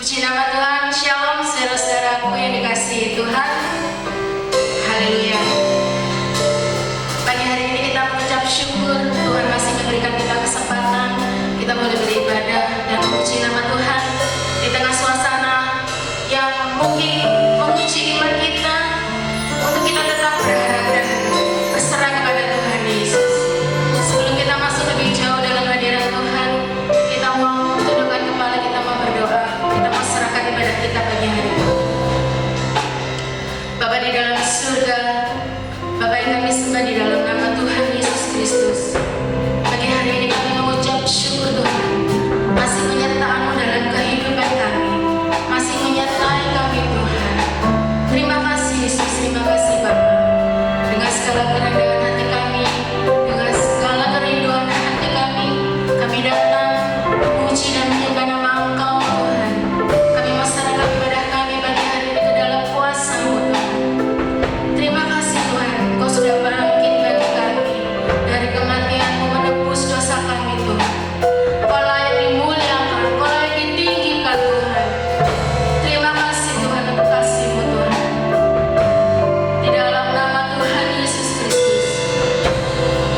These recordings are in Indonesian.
Puji nama Tuhan, Shalom saudara-saudaraku yang dikasihi Tuhan. Haleluya. Pagi hari ini kita mengucap syukur Tuhan masih memberikan kita kesempatan kita boleh beribadah dan memuji nama Tuhan di tengah suasana yang mungkin menguji iman kita untuk kita tetap berharap dan berserah kepada Tuhan Yesus. Sebelum kita masuk lebih jauh dalam hadirat Tuhan, kita mau tundukkan kepala, kita mau berdoa, kita mau serahkan ibadah kita pagi hari ini. Bapa di dalam surga, Bapa yang kami sembah di dalam nama Tuhan Yesus Kristus, pagi hari ini kami mengucap syukur Tuhan masih menyertai-Mu dalam kehidupan kami, masih menyertai kami Tuhan. Terima kasih Yesus, terima kasih Bapa. Dengan segala kerendahan hati kami, dengan segala kerinduan hati kami datang memuji dan menyembah nama Engkau Tuhan. Kami menyerahkan ibadah kami pagi hari ini ke dalam kuasa-Mu Tuhan. Terima kasih Tuhan, Engkau sudah bangkit bagi kami dari kematian-Mu menebus dosa kami Tuhan. Engkau layak dimuliakan, Engkau layak ditinggikan Tuhan. Terima kasih Tuhan untuk kasih-Mu Tuhan. Di dalam nama Tuhan Yesus Kristus,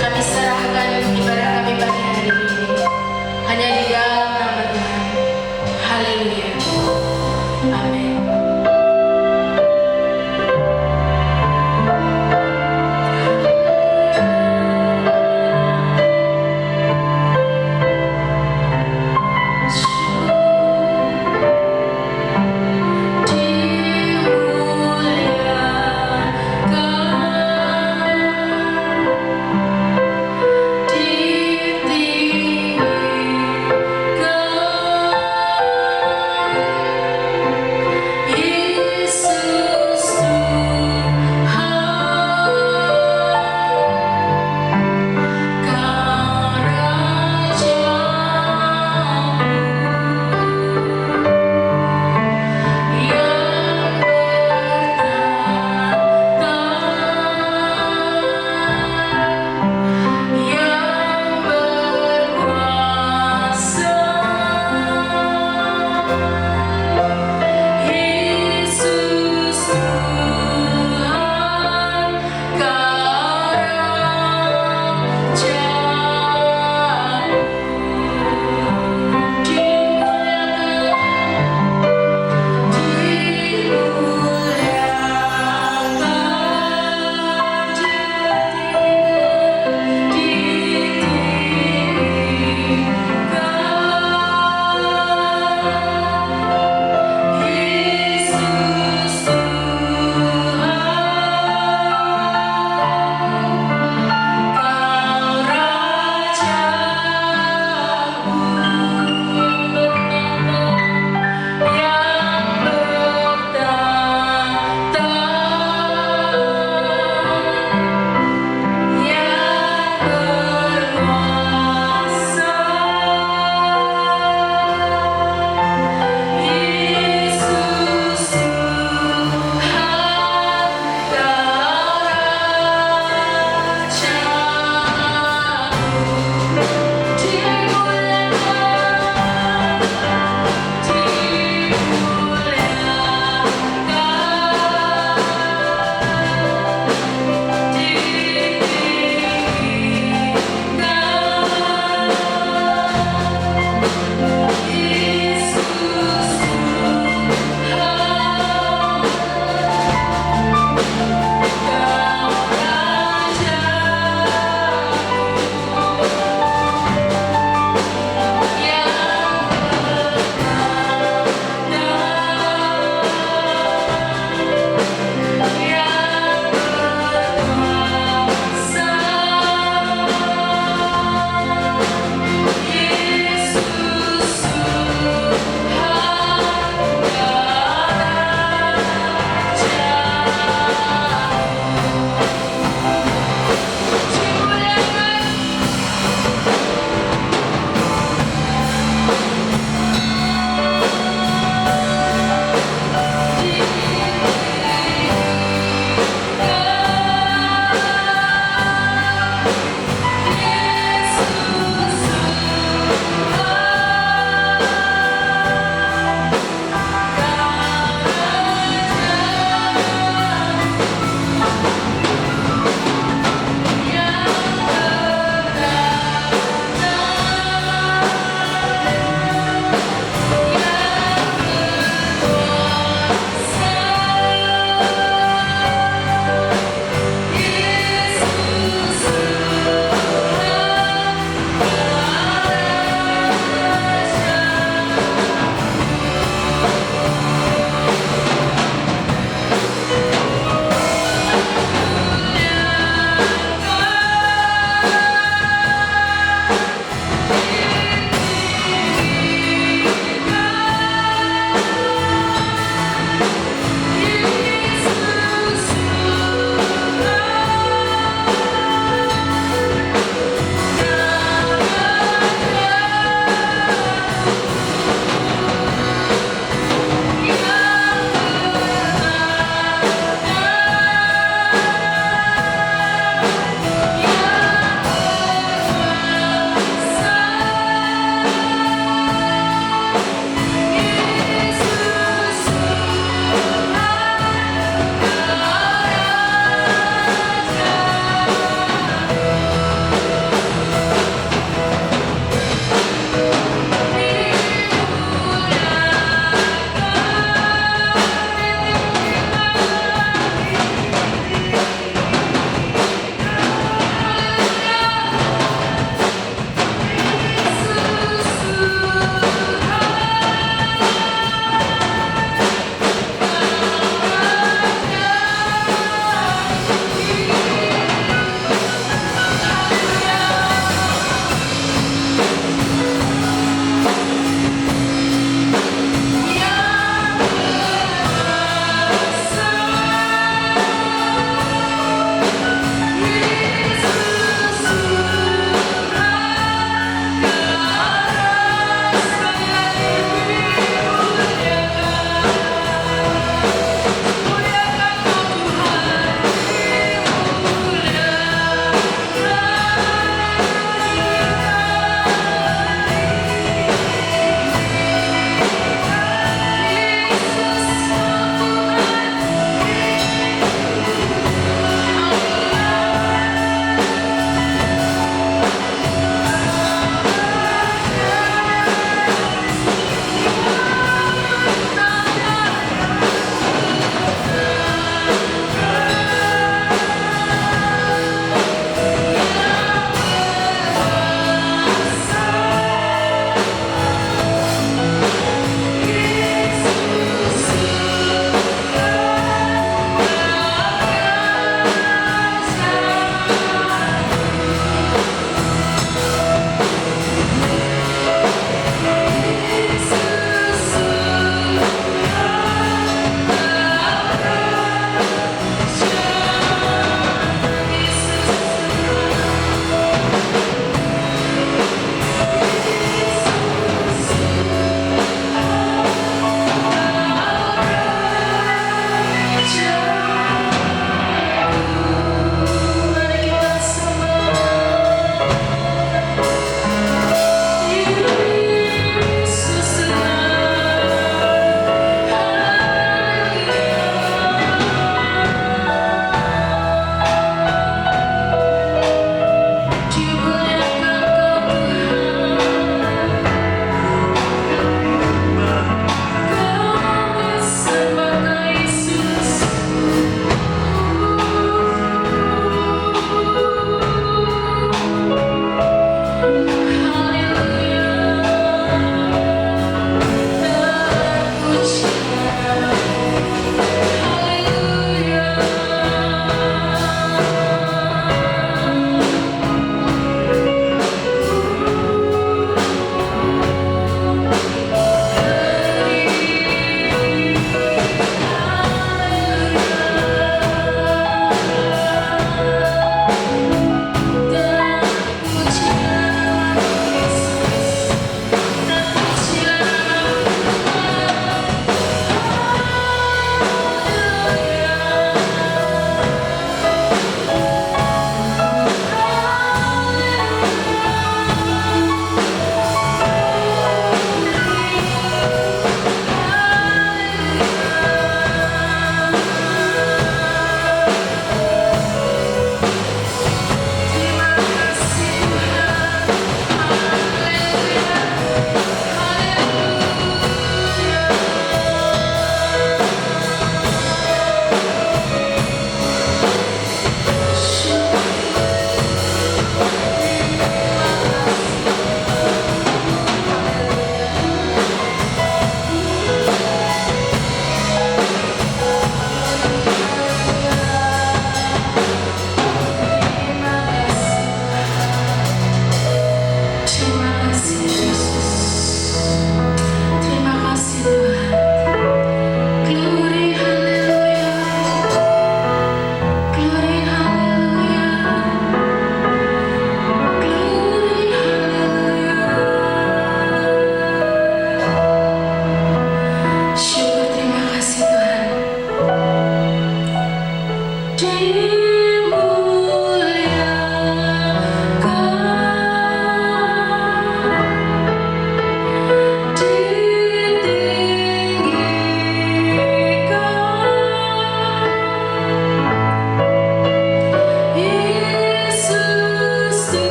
kami serahkan ibadah kami pagi hari ini hanya di dalam nama Tuhan. Haleluya. Amin. Ditinggikan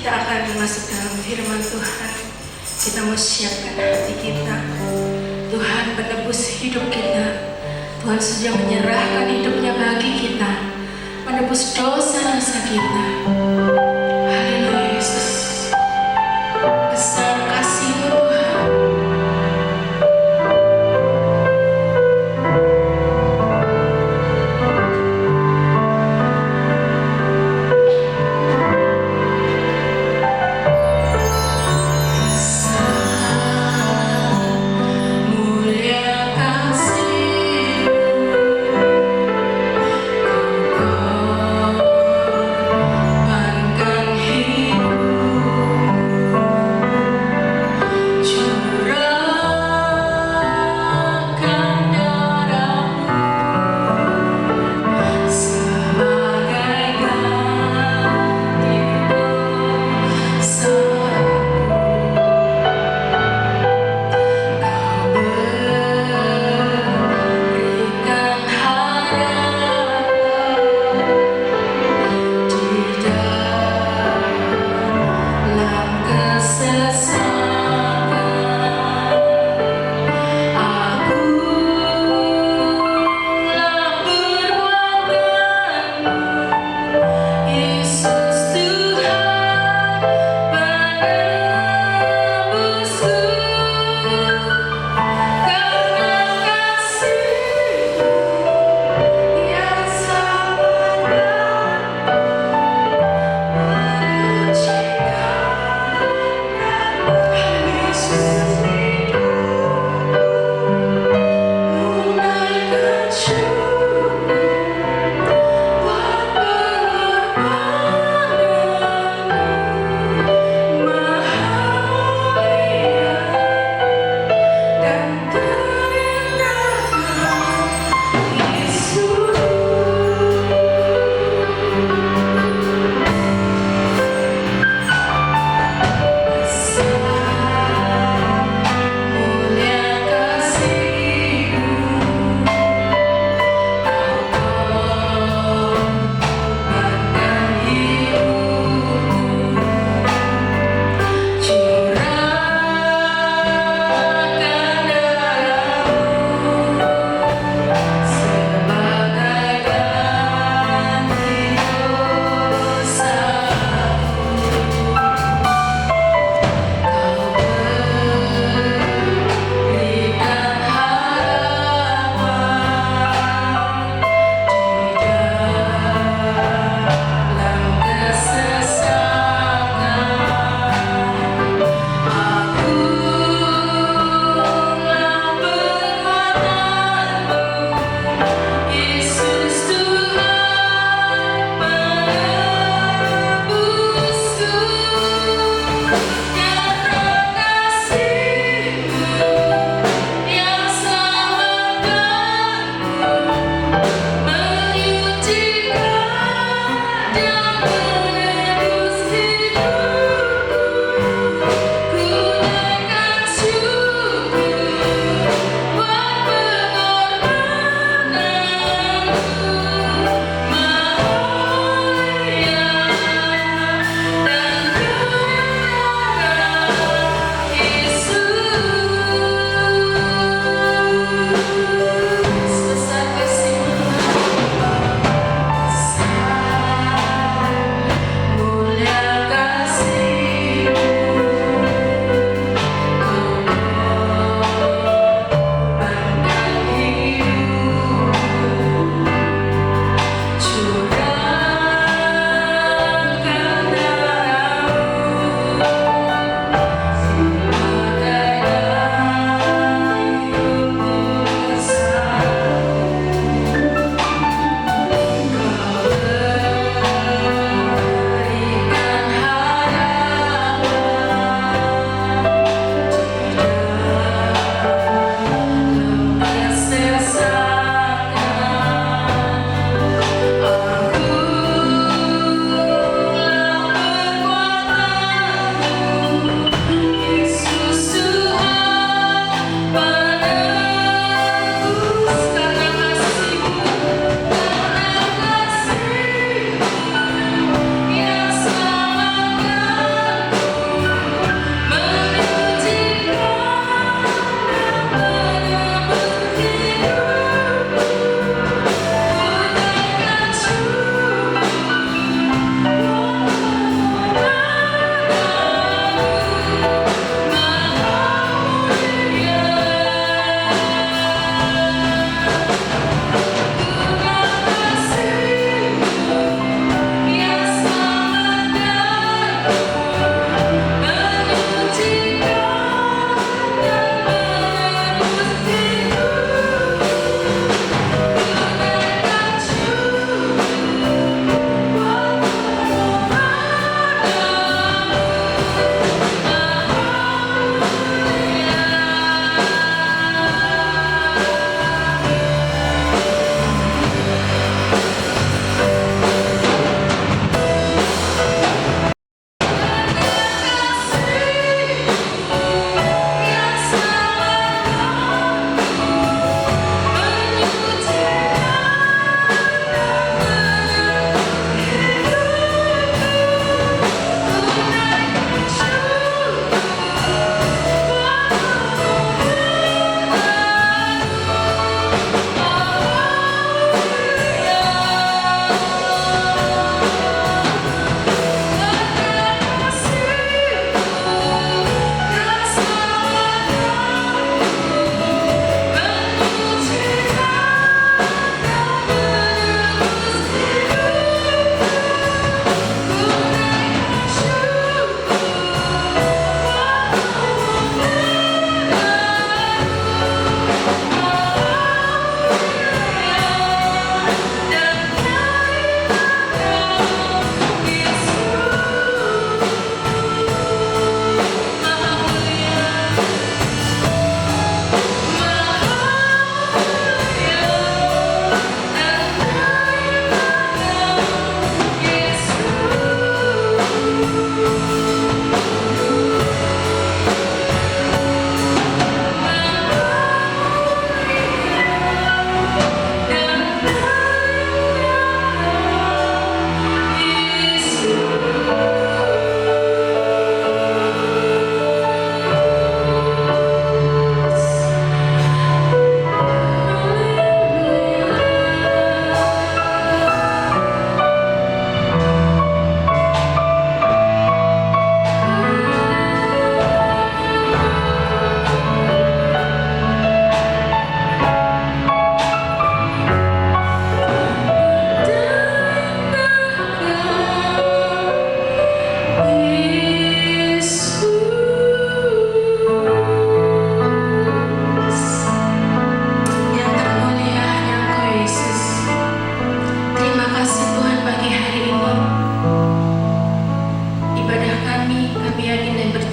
kita akan masuk dalam firman Tuhan. Kita mau siapkan hati kita. Tuhan menebus hidup kita. Tuhan sudah menyerahkan hidupnya bagi kita, menebus dosa-dosa kita. Haleluya Yesus. Besar kasih-Mu Tuhan. Kau korbankan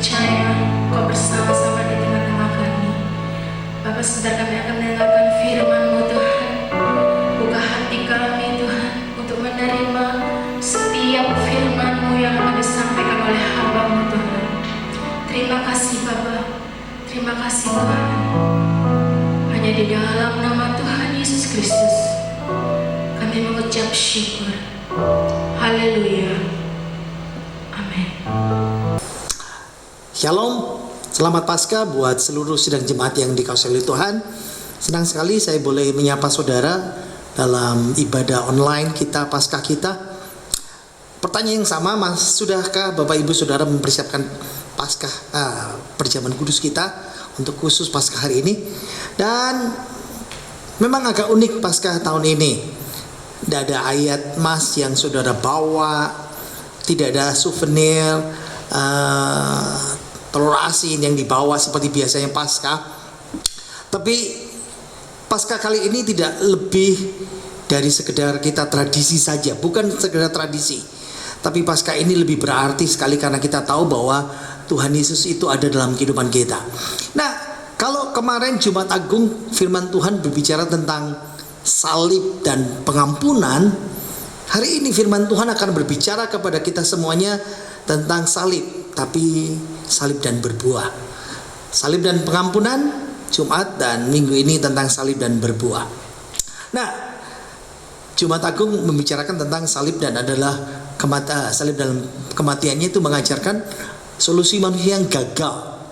percaya Kau bersama-sama di tengah-tengah kami. Bapak, sebentar kami akan mendengarkan firman-Mu Tuhan. Buka hati kami Tuhan untuk menerima setiap firman-Mu yang akan disampaikan oleh hamba-Mu Tuhan. Terima kasih Bapak, terima kasih Tuhan. Hanya di dalam nama Tuhan Yesus Kristus kami mengucap syukur. Haleluya. Amin. Shalom, selamat Paskah buat seluruh sidang jemaat yang dikasihi oleh Tuhan. Senang sekali saya boleh menyapa saudara dalam ibadah online kita, Paskah kita. Pertanyaan yang sama, Mas, sudahkah Bapak Ibu Saudara mempersiapkan Paskah perjamuan kudus kita untuk khusus Paskah hari ini? Dan memang agak unik Paskah tahun ini. Tidak ada ayat mas yang saudara bawa, tidak ada souvenir telur asin yang dibawa seperti biasanya Paskah. Tapi Paskah kali ini tidak lebih dari sekedar kita tradisi saja, bukan sekedar tradisi. Tapi Paskah ini lebih berarti sekali karena kita tahu bahwa Tuhan Yesus itu ada dalam kehidupan kita. Nah, kalau kemarin Jumat Agung firman Tuhan berbicara tentang salib dan pengampunan, hari ini firman Tuhan akan berbicara kepada kita semuanya tentang salib, tapi salib dan berbuah. Salib dan pengampunan Jumat, dan minggu ini tentang salib dan berbuah. Nah, Jumat Agung membicarakan tentang salib dan adalah salib dalam kematiannya itu mengajarkan solusi manusia yang gagal.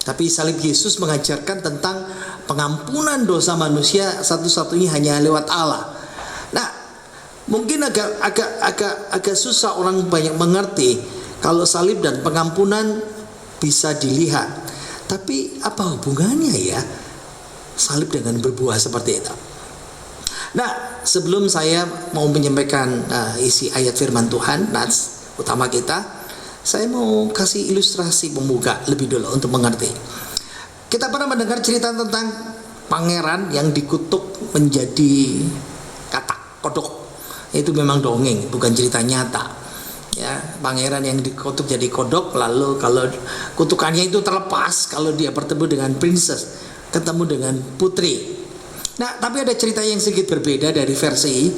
Tapi salib Yesus mengajarkan tentang pengampunan dosa manusia satu-satunya hanya lewat Allah. Nah, mungkin agak susah orang banyak mengerti kalau salib dan pengampunan bisa dilihat. Tapi apa hubungannya ya salib dengan berbuah seperti itu? Nah, sebelum saya mau menyampaikan isi ayat firman Tuhan, nats utama kita, saya mau kasih ilustrasi pembuka lebih dulu untuk mengerti. Kita pernah mendengar cerita tentang pangeran yang dikutuk menjadi katak, kodok. Itu memang dongeng, bukan cerita nyata. Ya, pangeran yang dikutuk jadi kodok, lalu kalau kutukannya itu terlepas kalau dia bertemu dengan princess, ketemu dengan putri. Nah, tapi ada cerita yang sedikit berbeda dari versi.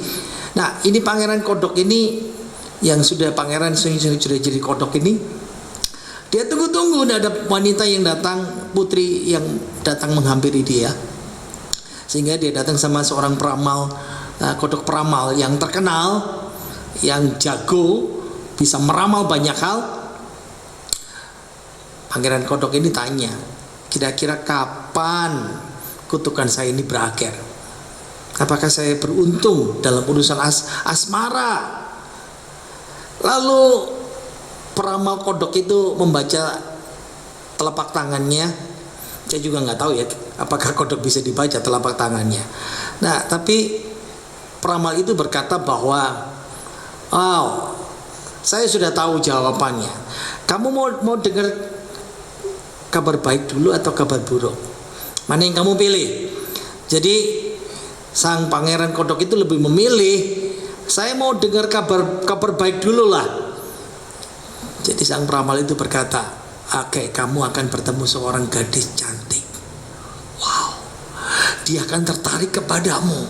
Nah, ini pangeran kodok ini yang sudah pangeran sudah jadi kodok ini, dia tunggu-tunggu ada wanita yang datang, putri yang datang menghampiri dia, sehingga dia datang sama seorang peramal, kodok peramal yang terkenal, yang jago, bisa meramal banyak hal. Pangeran kodok ini tanya, kira-kira kapan kutukan saya ini berakhir? Apakah saya beruntung dalam urusan asmara? Lalu peramal kodok itu membaca telapak tangannya. Saya juga nggak tahu ya apakah kodok bisa dibaca telapak tangannya. Nah, tapi peramal itu berkata bahwa, oh, saya sudah tahu jawabannya. Kamu mau dengar kabar baik dulu atau kabar buruk? Mana yang kamu pilih? Jadi sang pangeran kodok itu lebih memilih, saya mau dengar kabar baik dulu lah. Jadi sang peramal itu berkata, oke, kamu akan bertemu seorang gadis cantik. Wow, dia akan tertarik kepadamu.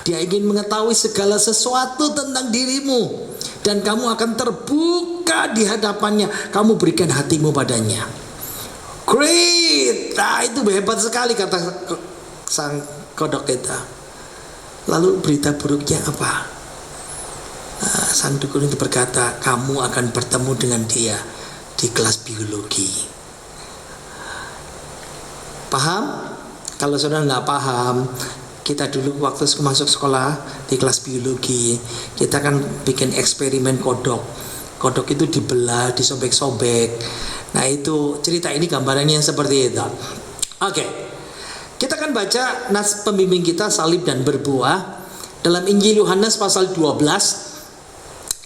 Dia ingin mengetahui segala sesuatu tentang dirimu, dan kamu akan terbuka di hadapannya. Kamu berikan hatimu padanya. Great, nah itu hebat sekali kata sang kodok kita. Lalu berita buruknya apa? Sang dukun itu berkata, kamu akan bertemu dengan dia di kelas biologi. Paham? Kalau saudara nggak paham, kita dulu waktu masuk sekolah di kelas biologi, kita kan bikin eksperimen kodok. Kodok itu dibelah, disobek-sobek. Nah, itu cerita ini gambarannya seperti itu. Oke. Kita akan baca nas pembimbing kita salib dan berbuah dalam Injil Yohanes pasal 12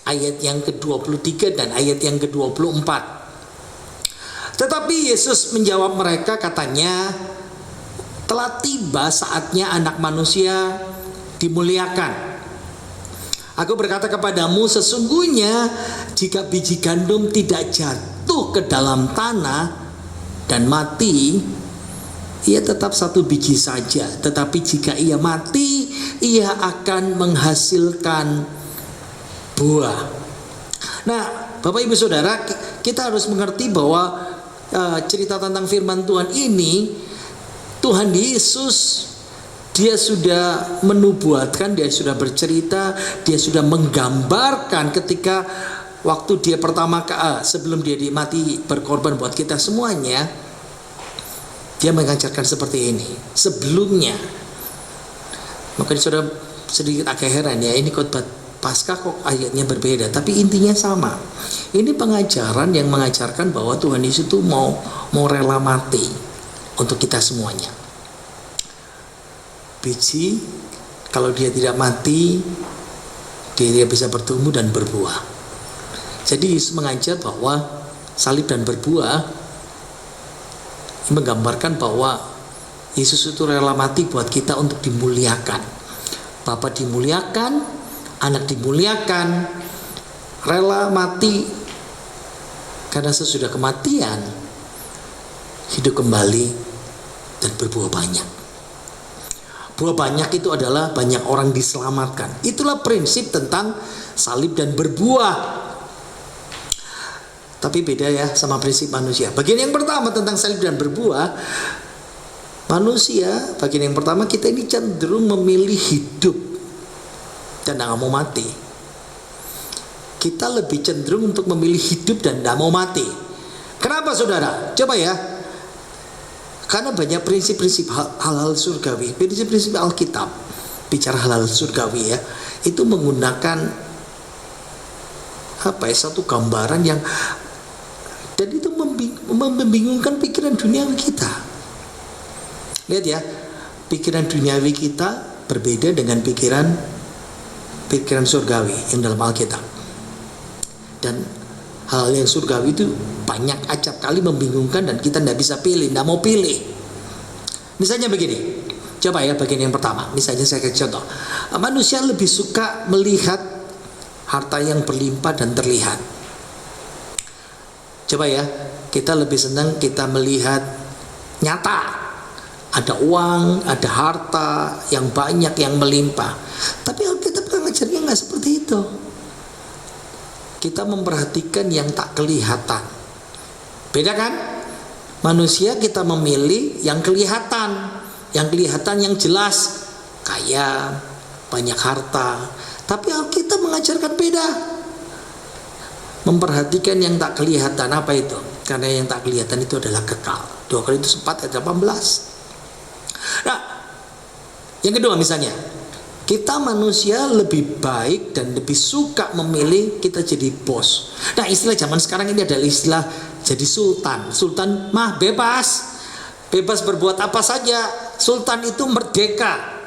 ayat yang ke-23 dan ayat yang ke-24. Tetapi Yesus menjawab mereka, katanya, telah tiba saatnya anak manusia dimuliakan. Aku berkata kepadamu, sesungguhnya jika biji gandum tidak jatuh jatuh ke dalam tanah dan mati, ia tetap satu biji saja. Tetapi jika ia mati, ia akan menghasilkan buah. Nah, Bapak Ibu Saudara, kita harus mengerti bahwa cerita tentang firman Tuhan ini, Tuhan Yesus, dia sudah menubuatkan, dia sudah bercerita, dia sudah menggambarkan ketika waktu dia pertama sebelum dia mati berkorban buat kita semuanya, dia mengajarkan seperti ini. Sebelumnya, mungkin sudah sedikit agak heran ya, ini khotbah Paskah kok ayatnya berbeda, tapi intinya sama. Ini pengajaran yang mengajarkan bahwa Tuhan Yesus itu mau rela mati untuk kita semuanya. Biji, kalau dia tidak mati, dia bisa bertumbuh dan berbuah. Jadi Yesus mengajar bahwa salib dan berbuah menggambarkan bahwa Yesus itu rela mati buat kita untuk dimuliakan. Bapa dimuliakan, anak dimuliakan, rela mati karena sesudah kematian hidup kembali dan berbuah banyak. Buah banyak itu adalah banyak orang diselamatkan. Itulah prinsip tentang salib dan berbuah. Tapi beda ya sama prinsip manusia. Bagian yang pertama tentang salib dan berbuah, manusia, bagian yang pertama, kita ini cenderung memilih hidup dan tidak mau mati. Kita lebih cenderung untuk memilih hidup dan tidak mau mati. Kenapa saudara? Coba ya. Karena banyak prinsip-prinsip hal-hal surgawi, prinsip-prinsip Alkitab, bicara hal-hal surgawi ya, itu menggunakan satu gambaran yang, dan itu membingungkan pikiran duniawi kita. Lihat ya, pikiran duniawi kita berbeda dengan pikiran surgawi yang dalam Alkitab. Dan hal yang surgawi itu banyak acap kali membingungkan dan kita tidak bisa pilih, tidak mau pilih. Misalnya begini, coba ya bagian yang pertama. Misalnya saya kasih contoh, manusia lebih suka melihat harta yang berlimpah dan terlihat. Coba ya, kita lebih senang kita melihat nyata, ada uang, ada harta yang banyak, yang melimpah. Tapi Alkitab mengajarnya nggak seperti itu. Kita memperhatikan yang tak kelihatan. Beda kan? Manusia kita memilih yang kelihatan, yang jelas, kaya, banyak harta. Tapi Alkitab mengajarkan beda. Memperhatikan yang tak kelihatan. Apa itu? Karena yang tak kelihatan itu adalah kekal. 2 Korintus 4 ayat 18. Nah, yang kedua misalnya, kita manusia lebih baik dan lebih suka memilih kita jadi bos. Nah, istilah zaman sekarang ini adalah istilah jadi sultan. Sultan mah bebas berbuat apa saja. Sultan itu merdeka.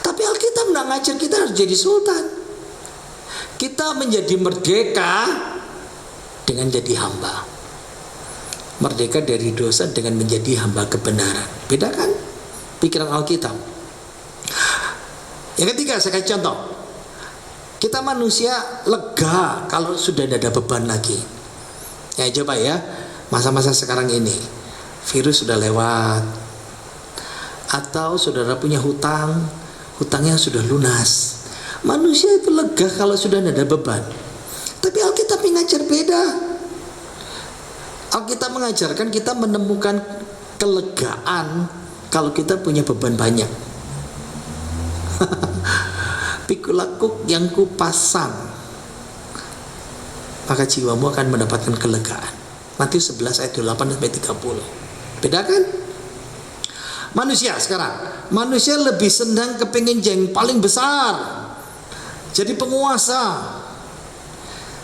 Tapi Alkitab tidak ngajar kita harus jadi sultan. Kita menjadi merdeka dengan jadi hamba. Merdeka dari dosa dengan menjadi hamba kebenaran. Beda kan pikiran Alkitab. Yang ketiga, saya kasih contoh. Kita manusia lega kalau sudah tidak ada beban lagi. Ya coba ya, masa-masa sekarang ini, virus sudah lewat, atau saudara punya hutang, hutangnya sudah lunas. Manusia itu lega kalau sudah tidak ada beban. Tapi Alkitab mengajar beda. Alkitab mengajarkan kita menemukan kelegaan kalau kita punya beban banyak. Pikul lakuk yang kupasang, maka jiwamu akan mendapatkan kelegaan. Matius 11 ayat 8 sampai 30. Beda kan? Manusia sekarang, manusia lebih senang kepingin yang paling besar, jadi penguasa.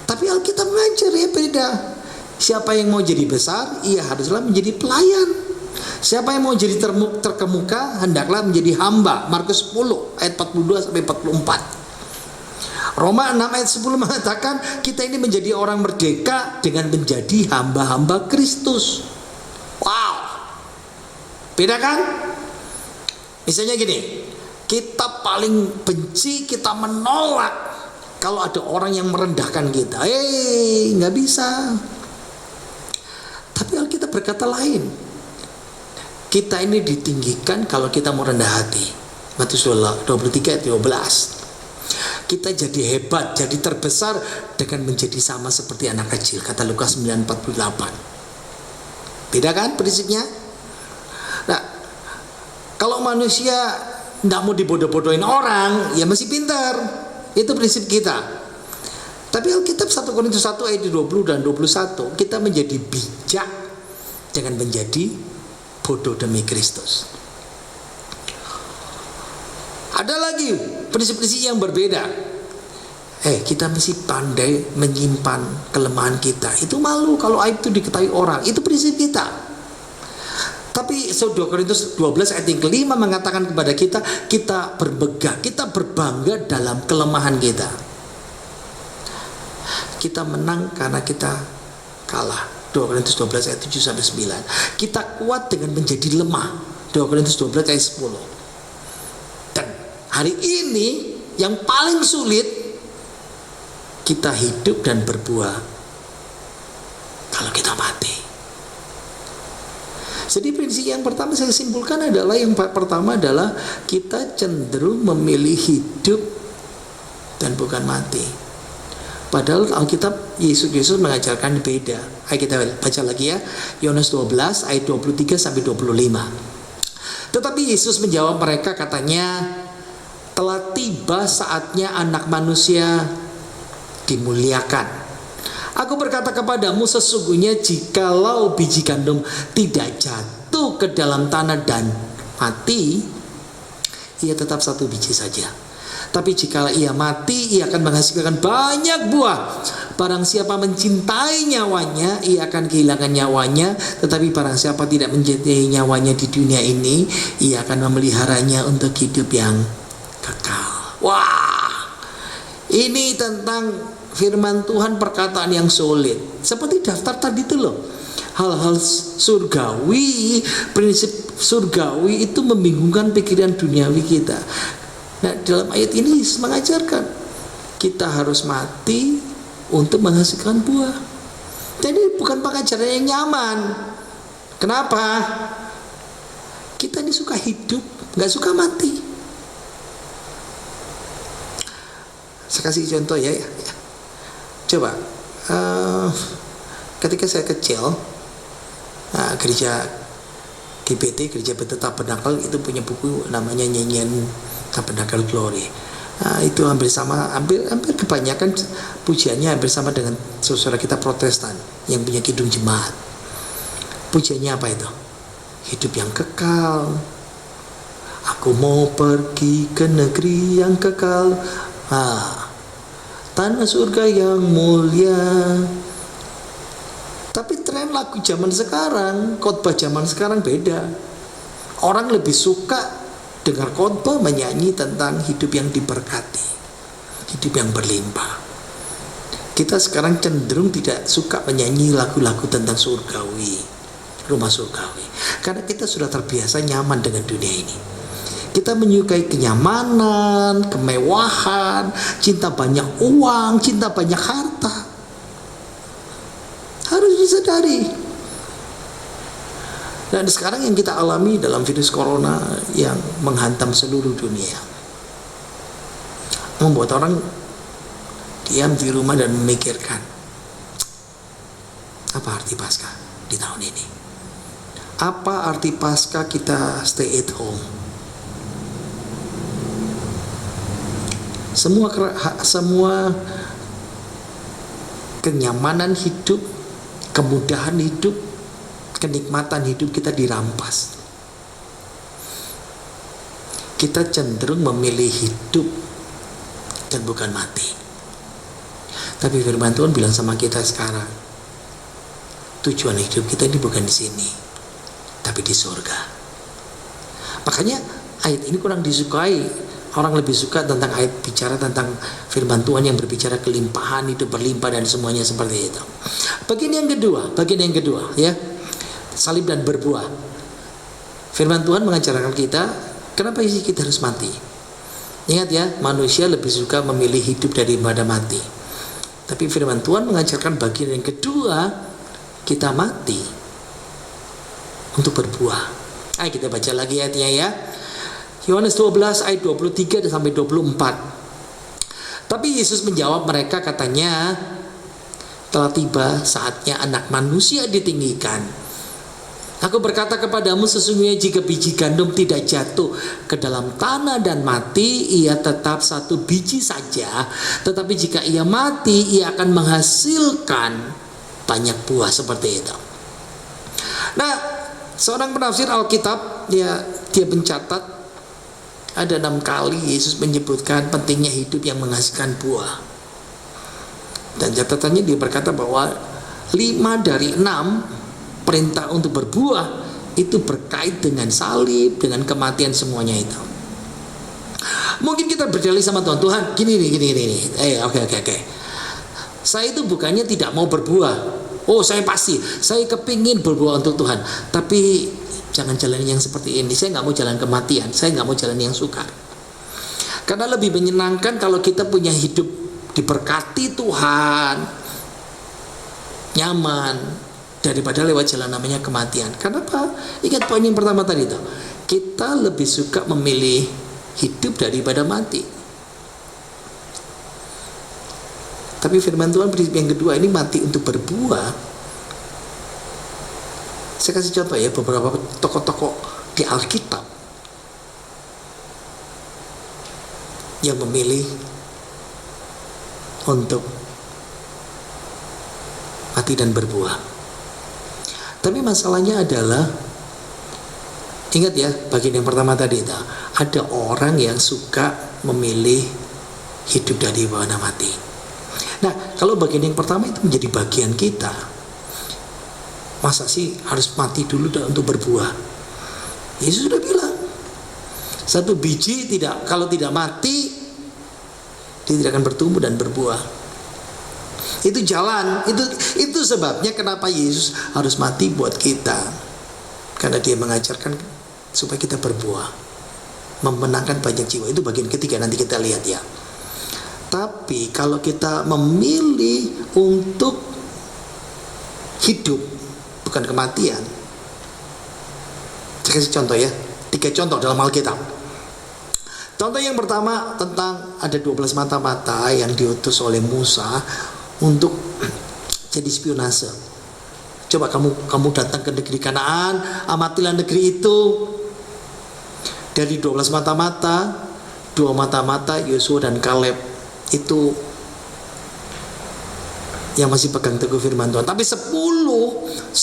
Tapi Alkitab mengajar ya beda. Siapa yang mau jadi besar, ia haruslah menjadi pelayan. Siapa yang mau jadi terkemuka, hendaklah menjadi hamba. Markus 10 ayat 42 sampai 44. Roma 6 ayat 10 mengatakan kita ini menjadi orang merdeka dengan menjadi hamba-hamba Kristus. Wow, beda kan? Misalnya gini, kita paling benci, kita menolak kalau ada orang yang merendahkan kita. Nggak bisa. Tapi Alkitab berkata lain. Kita ini ditinggikan kalau kita mau rendah hati. Matius 23 ayat 12. Kita jadi hebat, jadi terbesar dengan menjadi sama seperti anak kecil, kata Lukas 9:48. Beda kan prinsipnya? Nah, kalau manusia tidak mau dibodoh-bodohin orang, ya masih pintar. Itu prinsip kita. Tapi Alkitab 1 Korintus 1 ayat 20 dan 21, kita menjadi bijak dengan menjadi bodoh demi Kristus. Ada lagi prinsip-prinsip yang berbeda. Kita mesti pandai menyimpan kelemahan kita. Itu malu kalau aib itu diketahui orang. Itu prinsip kita. Tapi 2 Korintus 12 ayat yang kelima mengatakan kepada kita, kita bermegah, kita berbangga dalam kelemahan kita. Kita menang karena kita kalah. 2 Korintus 12 ayat 7 sampai 9. Kita kuat dengan menjadi lemah. 2 Korintus 12 ayat 10. Dan hari ini yang paling sulit, kita hidup dan berbuah kalau kita mati. Jadi prinsip yang pertama saya simpulkan adalah, yang pertama adalah kita cenderung memilih hidup dan bukan mati. Padahal Alkitab Yesus mengajarkan beda. Ayo kita baca lagi ya. Yohanes 12 ayat 23 sampai 25. Tetapi Yesus menjawab mereka, katanya, telah tiba saatnya anak manusia dimuliakan. Aku berkata kepadamu, sesungguhnya jikalau biji gandum tidak jatuh ke dalam tanah dan mati, ia tetap satu biji saja. Tapi jika ia mati, ia akan menghasilkan banyak buah. Barang siapa mencintai nyawanya, ia akan kehilangan nyawanya. Tetapi barang siapa tidak mencintai nyawanya di dunia ini, ia akan memeliharanya untuk hidup yang kekal. Wah, ini tentang firman Tuhan, perkataan yang solid. Seperti daftar tadi itu loh. Hal-hal surgawi, prinsip surgawi itu membingungkan pikiran duniawi kita. Nah, dalam ayat ini Yesus mengajarkan kita harus mati untuk menghasilkan buah. Jadi bukan pengajaran yang nyaman. Kenapa? Kita ini suka hidup, nggak suka mati. Saya kasih contoh ya. Coba, ketika saya kecil, gereja GBT, Gereja Bethel Tabernakel itu punya buku namanya Nyanyian Tabernakel Glory. Itu hampir kebanyakan pujiannya hampir sama dengan saudara kita Protestan yang punya kidung jemaat. Pujiannya apa itu? Hidup yang kekal. Aku mau pergi ke negeri yang kekal. Tanah surga yang mulia. Tapi tren lagu zaman sekarang, khotbah zaman sekarang beda. Orang lebih suka dengar khotbah menyanyi tentang hidup yang diberkati, hidup yang berlimpah. Kita sekarang cenderung tidak suka menyanyi lagu-lagu tentang surgawi, rumah surgawi, karena kita sudah terbiasa nyaman dengan dunia ini. Kita menyukai kenyamanan, kemewahan, cinta banyak uang, cinta banyak harta. Harus disadari. Dan sekarang yang kita alami dalam virus corona yang menghantam seluruh dunia, membuat orang diam di rumah dan memikirkan, apa arti Paskah di tahun ini? Apa arti Paskah kita stay at home? Semua kenyamanan hidup, kemudahan hidup, kenikmatan hidup kita dirampas. Kita cenderung memilih hidup dan bukan mati. Tapi firman Tuhan bilang sama kita sekarang, tujuan hidup kita ini bukan di sini, tapi di surga. Makanya ayat ini kurang disukai. Orang lebih suka tentang ayat bicara tentang firman Tuhan yang berbicara kelimpahan, hidup berlimpah dan semuanya seperti itu. Bagian yang kedua ya, salib dan berbuah. Firman Tuhan mengajarkan kita, kenapa sih kita harus mati? Ingat ya, manusia lebih suka memilih hidup daripada mati. Tapi firman Tuhan mengajarkan bagian yang kedua, kita mati untuk berbuah. Ayo kita baca lagi ayatnya ya. Yohanes 12 ayat 23 dan sampai 24. Tapi Yesus menjawab mereka, katanya, telah tiba saatnya Anak Manusia ditinggikan. Aku berkata kepadamu, sesungguhnya jika biji gandum tidak jatuh ke dalam tanah dan mati, ia tetap satu biji saja. Tetapi jika ia mati, ia akan menghasilkan banyak buah seperti itu. Nah, seorang penafsir Alkitab dia mencatat ada 6 kali Yesus menyebutkan pentingnya hidup yang menghasilkan buah. Dan catatannya dia berkata bahwa 5 dari 6 perintah untuk berbuah itu berkait dengan salib, dengan kematian, semuanya itu. Mungkin kita berdalih sama Tuhan, gini. Oke. Saya itu bukannya tidak mau berbuah. Oh, saya kepingin berbuah untuk Tuhan. Tapi jangan jalan yang seperti ini. Saya nggak mau jalan kematian. Saya nggak mau jalan yang sukar. Karena lebih menyenangkan kalau kita punya hidup diberkati Tuhan, nyaman, daripada lewat jalan namanya kematian. Kenapa? Ingat poin yang pertama tadi itu. Kita lebih suka memilih hidup daripada mati. Tapi firman Tuhan prinsip yang kedua ini mati untuk berbuah. Saya kasih contoh ya, beberapa tokoh-tokoh di Alkitab yang memilih untuk mati dan berbuah. Tapi masalahnya adalah, ingat ya bagian yang pertama tadi itu, ada orang yang suka memilih hidup daripada mati. Nah, kalau bagian yang pertama itu menjadi bagian kita, masa sih harus mati dulu untuk berbuah? Yesus sudah bilang, satu biji kalau tidak mati, dia tidak akan bertumbuh dan berbuah. Itu jalan, itu sebabnya kenapa Yesus harus mati buat kita. Karena dia mengajarkan supaya kita berbuah, memenangkan banyak jiwa. Itu bagian ketiga, nanti kita lihat ya. Tapi kalau kita memilih untuk hidup, bukan kematian. Saya kasih contoh ya, 3 contoh dalam Alkitab. Contoh yang pertama tentang ada 12 mata-mata yang diutus oleh Musa untuk jadi spionase. Coba kamu datang ke negeri Kanaan, amatilah negeri itu. Dari 12 mata-mata, 2 mata-mata Yosua dan Kaleb itu yang masih pegang teguh firman Tuhan. Tapi 10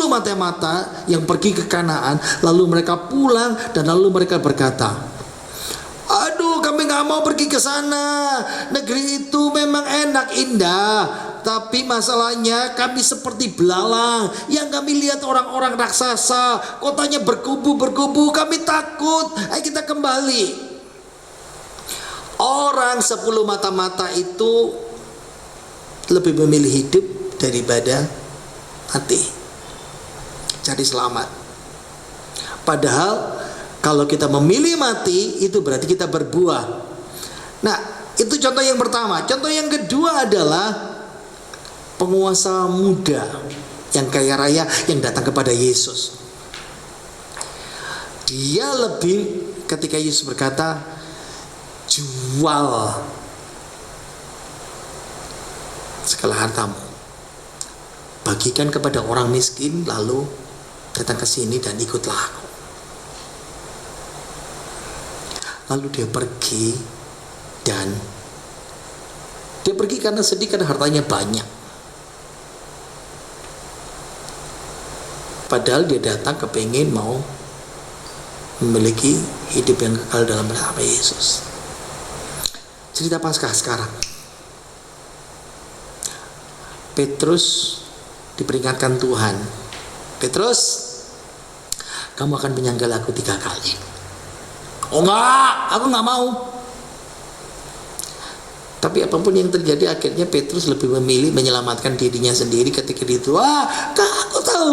mata-mata yang pergi ke Kanaan, lalu mereka pulang dan lalu mereka berkata, aduh, kami gak mau pergi ke sana. Negeri itu memang enak, indah, tapi masalahnya kami seperti belalang yang kami lihat orang-orang raksasa. Kotanya berkubu-berkubu, kami takut. Ayo kita kembali. Orang 10 mata-mata itu lebih memilih hidup daripada mati, cari selamat. Padahal kalau kita memilih mati, itu berarti kita berbuah. Nah, itu contoh yang pertama. Contoh yang kedua adalah penguasa muda yang kaya raya yang datang kepada Yesus. Dia lebih, ketika Yesus berkata, jual segala hartamu, bagikan kepada orang miskin, lalu datang ke sini dan ikutlah aku. Lalu dia pergi, dan dia pergi karena sedih, karena hartanya banyak. Padahal dia datang kepingin mau memiliki hidup yang kekal dalam nama Yesus. Cerita Paskah sekarang. Petrus diperingatkan Tuhan, Petrus, kamu akan menyangkal aku 3 kali. Oh enggak, aku enggak mau. Tapi apapun yang terjadi, akhirnya Petrus lebih memilih menyelamatkan dirinya sendiri ketika itu. Aku tahu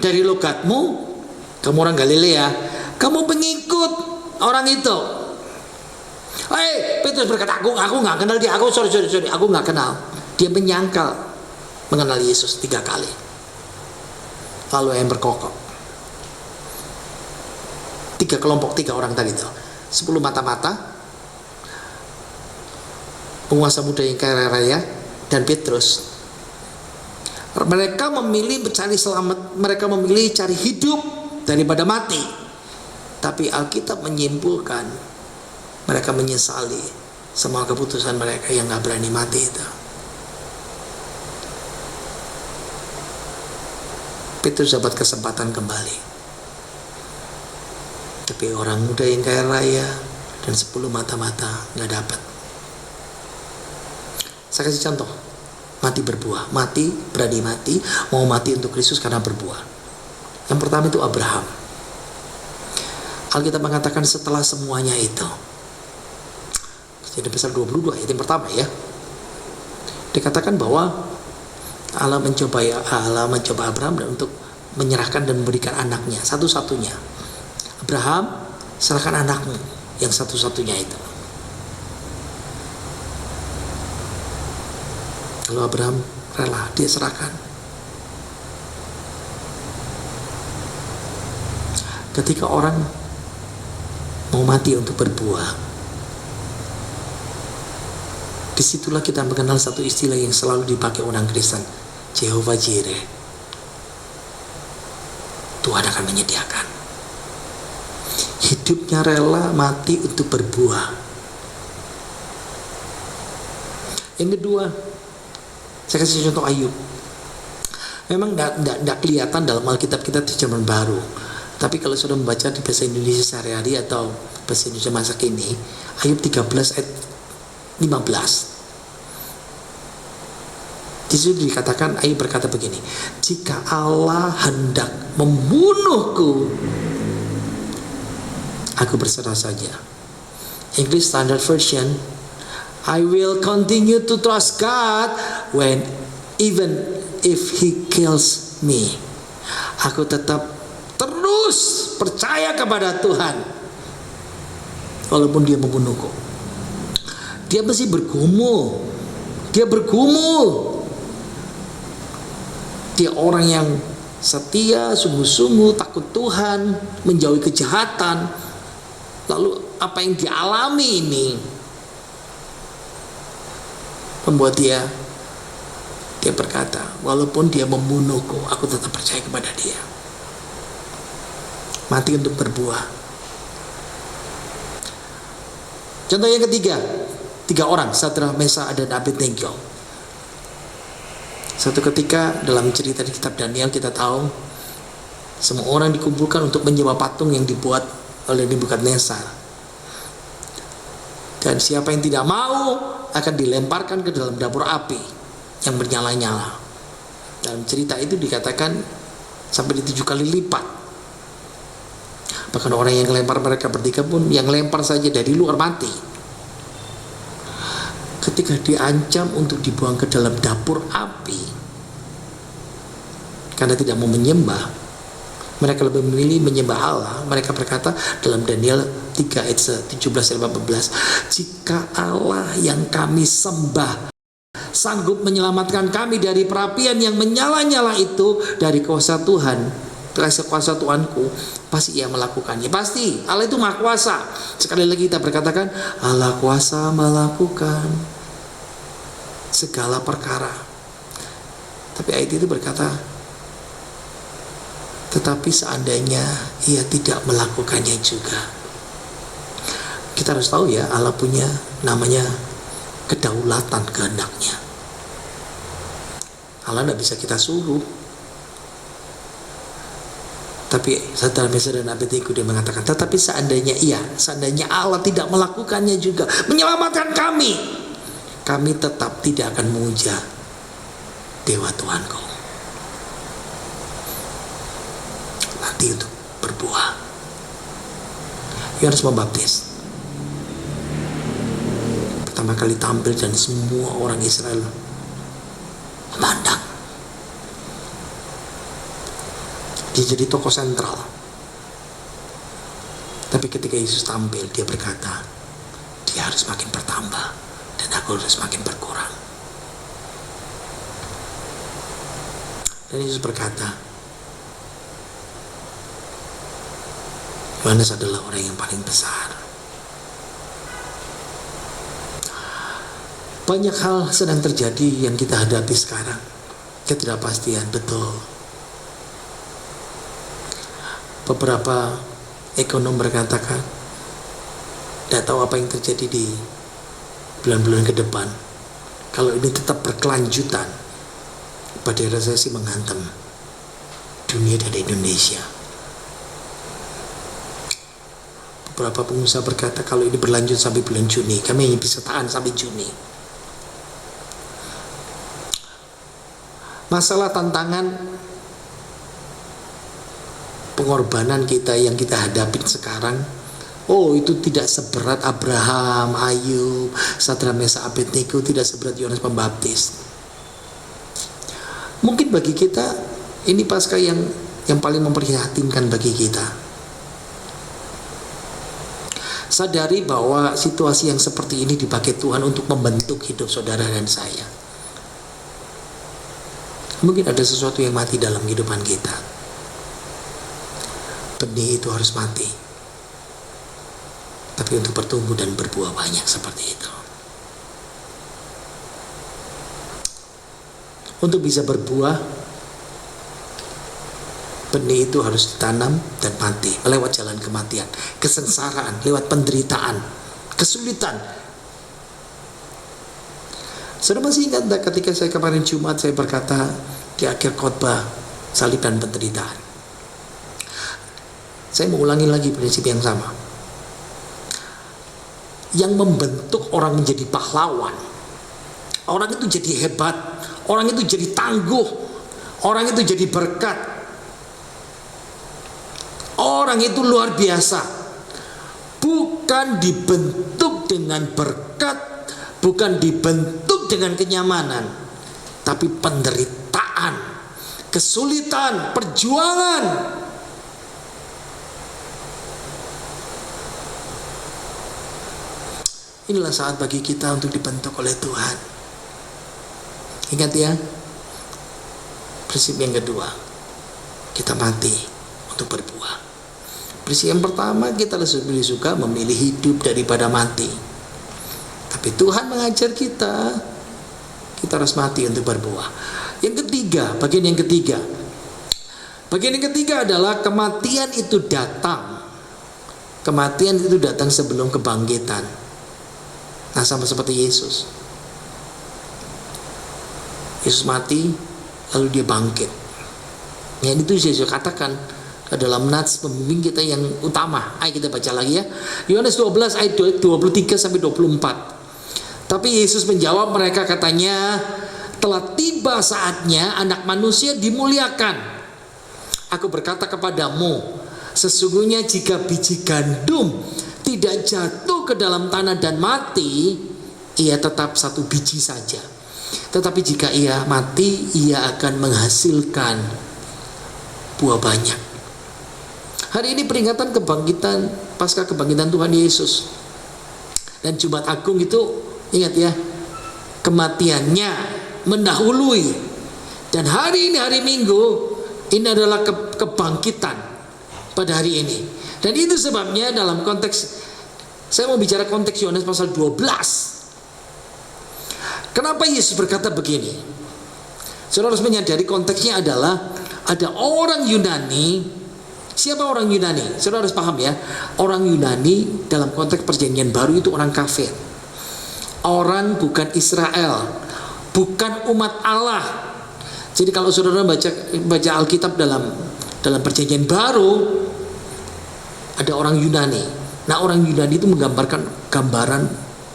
dari logatmu, kamu orang Galilea, kamu pengikut orang itu. Petrus berkata, aku nggak kenal dia, sorry, aku nggak kenal. Dia menyangkal mengenal Yesus 3 kali. Lalu yang berkokok, tiga kelompok, tiga orang tadi itu. 10 mata-mata, penguasa muda yang kaya raya, dan Petrus. Mereka memilih mencari selamat, mereka memilih cari hidup daripada mati. Tapi Alkitab menyimpulkan mereka menyesali semua keputusan mereka yang gak berani mati itu. Petrus dapat kesempatan kembali, tapi orang muda yang kaya raya dan 10 mata-mata gak dapat. Saya kasih contoh, mati berbuah, mati, berani mati, mau mati untuk Kristus karena berbuah. Yang pertama itu Abraham. Alkitab mengatakan setelah semuanya itu, jadi pasal 22 ayat yang pertama ya, dikatakan bahwa Allah mencoba Abraham untuk menyerahkan dan memberikan anaknya satu-satunya. Abraham, serahkan anakmu yang satu-satunya itu. Lalu Abraham rela, dia serahkan. Ketika orang mau mati untuk berbuah, disitulah kita mengenal satu istilah yang selalu dipakai orang Kristen, Jehovah Jireh. Tuhan akan menyediakan. Hidupnya rela mati untuk berbuah. Yang kedua, saya kasih contoh Ayub. Memang tidak kelihatan dalam Alkitab kita terjemahan baru, tapi kalau sudah membaca di bahasa Indonesia sehari-hari atau bahasa Indonesia masa kini, Ayub 13 ayat 15. Di situ dikatakan, Ayub berkata begini, jika Allah hendak membunuhku, aku berserah saja. English Standard Version, I will continue to trust God even if He kills me. Aku tetap terus percaya kepada Tuhan walaupun Dia membunuhku. Dia mesti bergumul. Dia bergumul. Dia orang yang setia, sungguh-sungguh, takut Tuhan, menjauhi kejahatan. Lalu apa yang dialami ini membuat dia berkata, walaupun dia membunuhku, aku tetap percaya kepada Dia. Mati untuk berbuah. Contoh yang ketiga, 3 orang, Sadrah, Mesah, dan Abednego. Satu ketika dalam cerita di kitab Daniel kita tahu semua orang dikumpulkan untuk menyembah patung yang dibuat oleh Nebukadnezar. Dan siapa yang tidak mau akan dilemparkan ke dalam dapur api yang bernyala-nyala. Dalam cerita itu dikatakan sampai 7 kali lipat. Bahkan orang yang lempar mereka bertiga pun yang lempar saja dari luar mati. Ketika diancam untuk dibuang ke dalam dapur api karena tidak mau menyembah, mereka lebih memilih menyembah Allah. Mereka berkata dalam Daniel 3 ayat 17-18, jika Allah yang kami sembah sanggup menyelamatkan kami dari perapian yang menyala-nyala itu, dari kuasa Tuhan, kuasa Tuhanku, pasti Ia melakukannya. Pasti Allah itu Maha Kuasa. Sekali lagi kita berkatakan, Allah kuasa melakukan segala perkara. Tapi ayat itu berkata, tetapi seandainya Ia tidak melakukannya juga. Kita harus tahu ya, Allah punya namanya kedaulatan kehendaknya. Allah tidak bisa kita suruh. Tapi Sadrah, Mesah, dan Abednego dia mengatakan, tetapi seandainya Allah tidak melakukannya juga, menyelamatkan kami tetap tidak akan memuja Dewa Tuhanku. Mati untuk berbuah. Yohanes Pembaptis pertama kali tampil dan semua orang Israel memandang. Dia jadi tokoh sentral. Tapi ketika Yesus tampil, dia berkata, dia harus makin bertambah dan aku harus makin berkurang. Dan Yesus berkata, Yohanes adalah orang yang paling besar. Banyak hal sedang terjadi yang kita hadapi sekarang. Ketidakpastian, betul. Beberapa ekonom berkatakan tidak tahu apa yang terjadi di bulan-bulan ke depan. Kalau ini tetap berkelanjutan, badai resesi menghantam dunia dan Indonesia. Beberapa pengusaha berkata kalau ini berlanjut sampai bulan Juni, kami hanya bisa tahan sampai Juni. Masalah tantangan pengorbanan kita yang kita hadapi sekarang, itu tidak seberat Abraham, Ayub, Sadrak Mesak Abednego, tidak seberat Yohanes Pembaptis. Mungkin bagi kita ini Paskah yang paling memprihatinkan bagi kita. Sadari bahwa situasi yang seperti ini dipakai Tuhan untuk membentuk hidup saudara dan saya. Mungkin ada sesuatu yang mati dalam kehidupan kita. Benih itu harus mati, tapi untuk bertumbuh dan berbuah banyak seperti itu. Untuk bisa berbuah, benih itu harus ditanam dan mati, lewat jalan kematian, kesengsaraan, lewat penderitaan, kesulitan. Saudara masih ingat ketika saya kemarin Jumat saya berkata di akhir khotbah salib dan penderitaan. Saya mau ulangi lagi prinsip yang sama. Yang membentuk orang menjadi pahlawan, orang itu jadi hebat, orang itu jadi tangguh, orang itu jadi berkat, orang itu luar biasa, bukan dibentuk dengan berkat, bukan dibentuk dengan kenyamanan, tapi penderitaan, kesulitan, perjuangan. Inilah saat bagi kita untuk dibentuk oleh Tuhan. Ingat ya, prinsip yang kedua, kita mati untuk berbuah. Prinsip yang pertama, kita lebih suka memilih hidup daripada mati. Tapi Tuhan mengajar kita harus mati untuk berbuah. Yang ketiga, bagian yang ketiga. Bagian yang ketiga adalah kematian itu datang. Kematian itu datang sebelum kebangkitan. Nah, sama seperti Yesus. Yesus mati, lalu dia bangkit. Ya, itu Yesus katakan dalam nats pembimbing kita yang utama. Ayo kita baca lagi ya. Yohanes 12 ayat 23 sampai 24. Tapi Yesus menjawab mereka, katanya, telah tiba saatnya anak manusia dimuliakan. Aku berkata kepadamu, sesungguhnya jika biji gandum tidak jatuh ke dalam tanah dan mati, ia tetap satu biji saja. Tetapi jika ia mati, ia akan menghasilkan buah banyak. Hari ini peringatan kebangkitan, pasca kebangkitan Tuhan Yesus. Dan Jumat Agung itu, ingat ya, kematiannya mendahului. Dan hari ini, hari Minggu, ini adalah kebangkitan pada hari ini. Dan itu sebabnya dalam konteks, saya mau bicara konteks Yohanes pasal 12. Kenapa Yesus berkata begini? Saudara harus menyadari konteksnya adalah ada orang Yunani. Siapa orang Yunani? Saudara harus paham ya. Orang Yunani dalam konteks perjanjian baru itu orang kafir. Orang bukan Israel, bukan umat Allah. Jadi kalau saudara baca Alkitab dalam perjanjian baru, ada orang Yunani. Nah, orang Yunani itu menggambarkan gambaran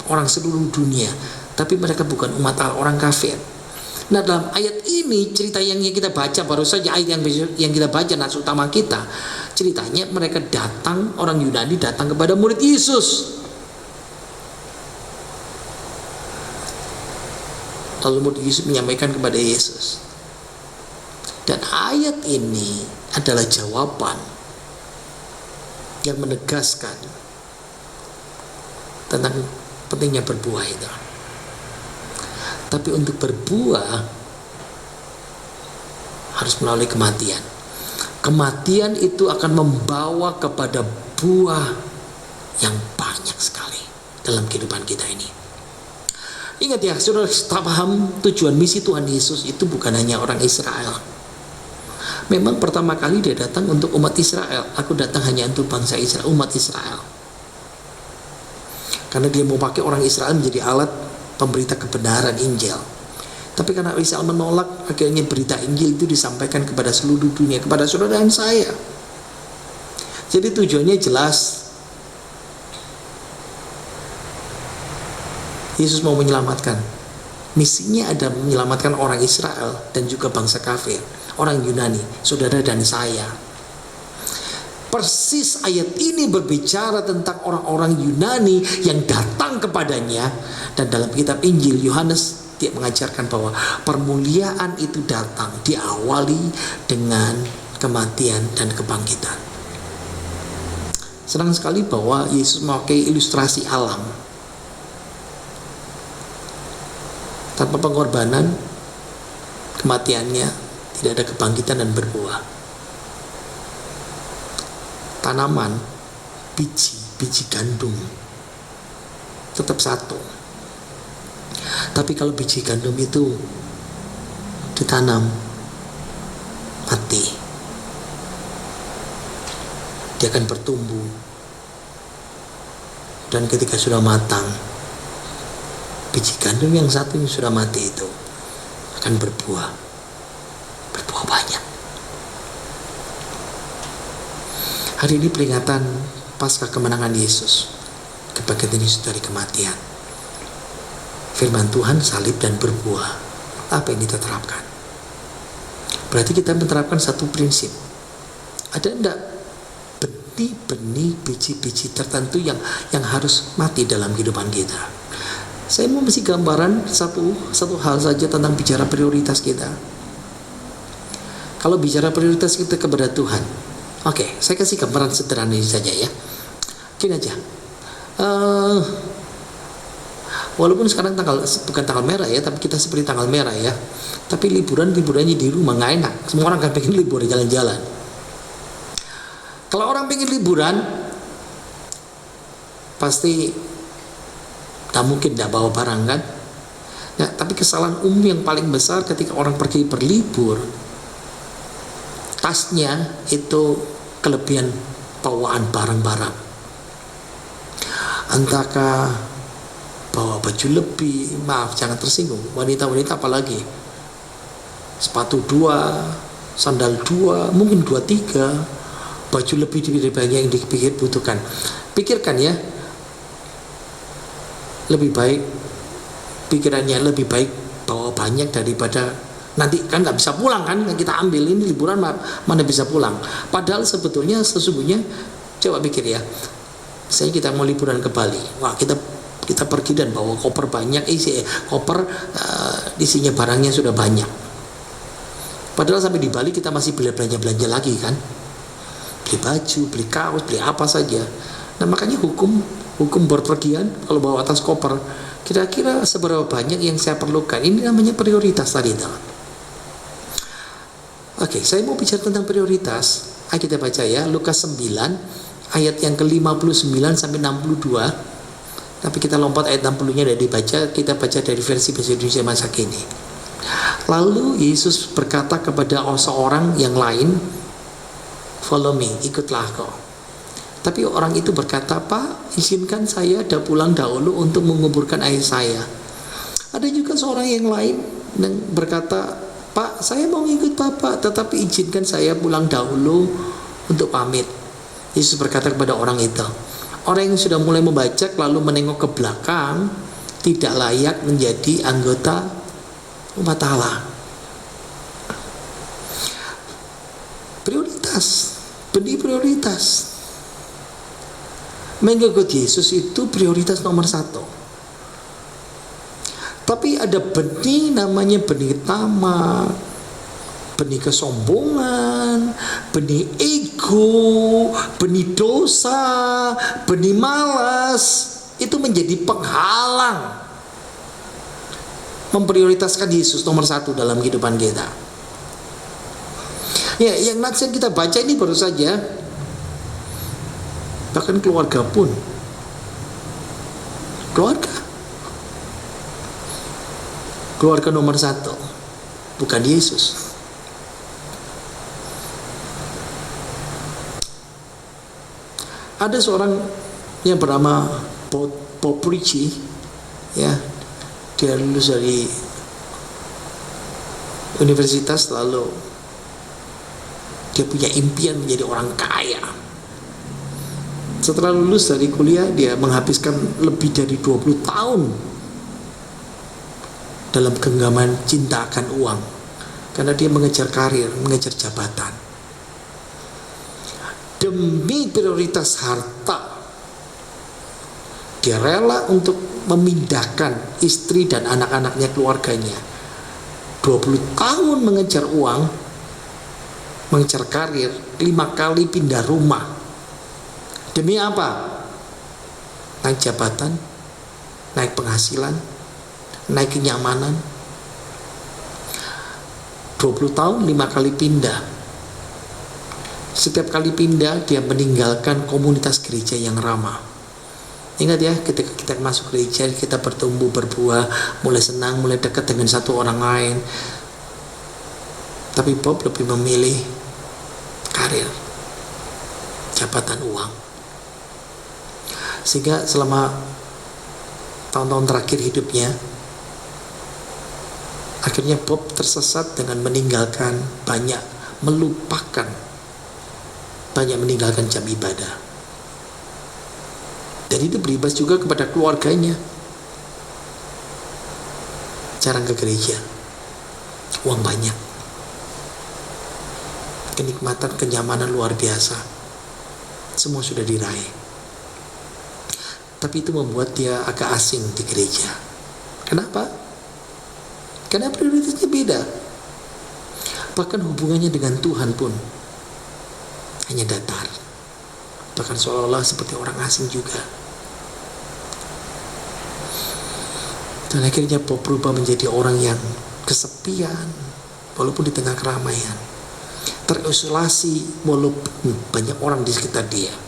orang seluruh dunia, tapi mereka bukan umat Allah, orang kafir. Nah, dalam ayat ini cerita yang kita baca baru saja, ayat yang kita baca nats utama kita, ceritanya mereka datang, orang Yunani datang kepada murid Yesus. Lalu murid Yesus menyampaikan kepada Yesus. Dan ayat ini adalah jawaban yang menegaskan tentang pentingnya berbuah itu. Tapi untuk berbuah harus melalui kematian. Kematian itu akan membawa kepada buah yang banyak sekali dalam kehidupan kita ini. Ingat ya, saudara, tak paham tujuan misi Tuhan Yesus itu bukan hanya orang Israel. Memang pertama kali dia datang untuk umat Israel. Aku datang hanya untuk bangsa Israel, umat Israel. Karena dia mau pakai orang Israel menjadi alat pemberita kebenaran Injil. Tapi karena Israel menolak, akhirnya berita Injil itu disampaikan kepada seluruh dunia, kepada saudara dan saya. Jadi tujuannya jelas. Yesus mau menyelamatkan. Misinya ada menyelamatkan orang Israel dan juga bangsa kafir, orang Yunani, saudara dan saya. Persis ayat ini berbicara tentang orang-orang Yunani yang datang kepadanya. Dan dalam kitab Injil Yohanes, dia mengajarkan bahwa permuliaan itu datang diawali dengan kematian dan kebangkitan. Senang sekali bahwa Yesus memakai ilustrasi alam. Tanpa pengorbanan, kematiannya tidak ada kebangkitan dan berbuah. Tanaman, biji gandum tetap satu. Tapi kalau biji gandum itu ditanam, mati, dia akan bertumbuh, dan ketika sudah matang, biji gandum yang satu yang sudah mati itu akan berbuah banyak. Hari ini peringatan pasca kemenangan Yesus, kebangkitan Yesus dari kematian. Firman Tuhan salib dan berbuah. Apa yang kita terapkan? Berarti kita menerapkan satu prinsip. Ada enggak benih-benih, biji-biji tertentu yang harus mati dalam kehidupan kita? Saya mau kasih gambaran satu hal saja tentang bicara prioritas kita. Kalau bicara prioritas kita kepada Tuhan, oke, saya kasih gambaran sederhana ini saja ya. Gini aja. Walaupun sekarang bukan tanggal merah ya, tapi kita seperti tanggal merah ya. Tapi liburannya di rumah nggak enak. Semua orang kan pengen libur jalan-jalan. Kalau orang pengen liburan, pasti tak mungkin tidak bawa barang kan. Ya, tapi kesalahan umum yang paling besar ketika orang pergi berlibur, tasnya itu kelebihan bawaan barang-barang. Entahkah bawa baju lebih, maaf jangan tersinggung, wanita-wanita apalagi, sepatu 2, sandal 2, mungkin 2, 3, baju lebih dari banyak yang dipikir butuhkan. Pikirkan ya, lebih baik, pikirannya lebih baik bawa banyak daripada nanti kan nggak bisa pulang kan, kita ambil ini liburan mana bisa pulang. Padahal sesungguhnya coba pikir ya, misalnya kita mau liburan ke Bali, wah kita pergi dan bawa koper banyak, isinya barangnya sudah banyak. Padahal sampai di Bali kita masih belanja lagi kan, beli baju, beli kaos, beli apa saja. Nah makanya hukum berpergian kalau bawa atas koper, kira-kira seberapa banyak yang saya perlukan. Ini namanya prioritas tadi teman. Oke, saya mau bicara tentang prioritas. Ayo kita baca ya, Lukas 9 ayat yang ke-59 sampai 62. Tapi kita lompat ayat 60-nya dari dibaca, kita baca dari versi bahasa Indonesia masa kini. Lalu Yesus berkata kepada seorang yang lain, "Follow me, ikutlah kau." Tapi orang itu berkata, "Pak, izinkan saya pulang dahulu untuk menguburkan ayah saya." Ada juga seorang yang lain yang berkata, "Pak, saya mau ikut Bapak, tetapi izinkan saya pulang dahulu untuk pamit." Yesus berkata kepada orang itu, orang yang sudah mulai membajak lalu menengok ke belakang tidak layak menjadi anggota umat Allah. Prioritas, benih prioritas. Mengikut Yesus itu prioritas nomor 1. Tapi ada benih namanya benih tamak, benih kesombongan, benih ego, benih dosa, benih malas. Itu menjadi penghalang memprioritaskan Yesus nomor 1 dalam kehidupan kita. Ya, yang nats yang kita baca ini baru saja Bahkan keluarga pun. Keluarga nomor satu, bukan Yesus. Ada seorang yang bernama Poprici, ya, dia lulus dari universitas, lalu dia punya impian menjadi orang kaya. Setelah lulus dari kuliah, dia menghabiskan lebih dari 20 tahun dalam genggaman cinta akan uang, karena dia mengejar karir, mengejar jabatan. Demi prioritas harta, dia rela untuk memindahkan istri dan anak-anaknya, keluarganya. 20 tahun mengejar uang, mengejar karir, 5 kali pindah rumah. Demi apa? Naik jabatan, naik penghasilan, naik kenyamanan. 20 tahun 5 kali pindah. Setiap kali pindah dia meninggalkan komunitas gereja yang ramah. Ingat ya, ketika kita masuk gereja, kita bertumbuh, berbuah, mulai senang, mulai dekat dengan satu orang lain. Tapi Bob lebih memilih karir, jabatan, uang. Sehingga selama tahun-tahun terakhir hidupnya, akhirnya Bob tersesat dengan meninggalkan banyak, meninggalkan jam ibadah. Dan itu berimbas juga kepada keluarganya. Jarang ke gereja, uang banyak, kenikmatan, kenyamanan luar biasa, semua sudah diraih. Tapi itu membuat dia agak asing di gereja. Kenapa? Karena prioritasnya beda. Bahkan hubungannya dengan Tuhan pun hanya datar. Bahkan seolah-olah seperti orang asing juga. Dan akhirnya Bob berubah menjadi orang yang kesepian walaupun di tengah keramaian, terisolasi walaupun banyak orang di sekitar dia.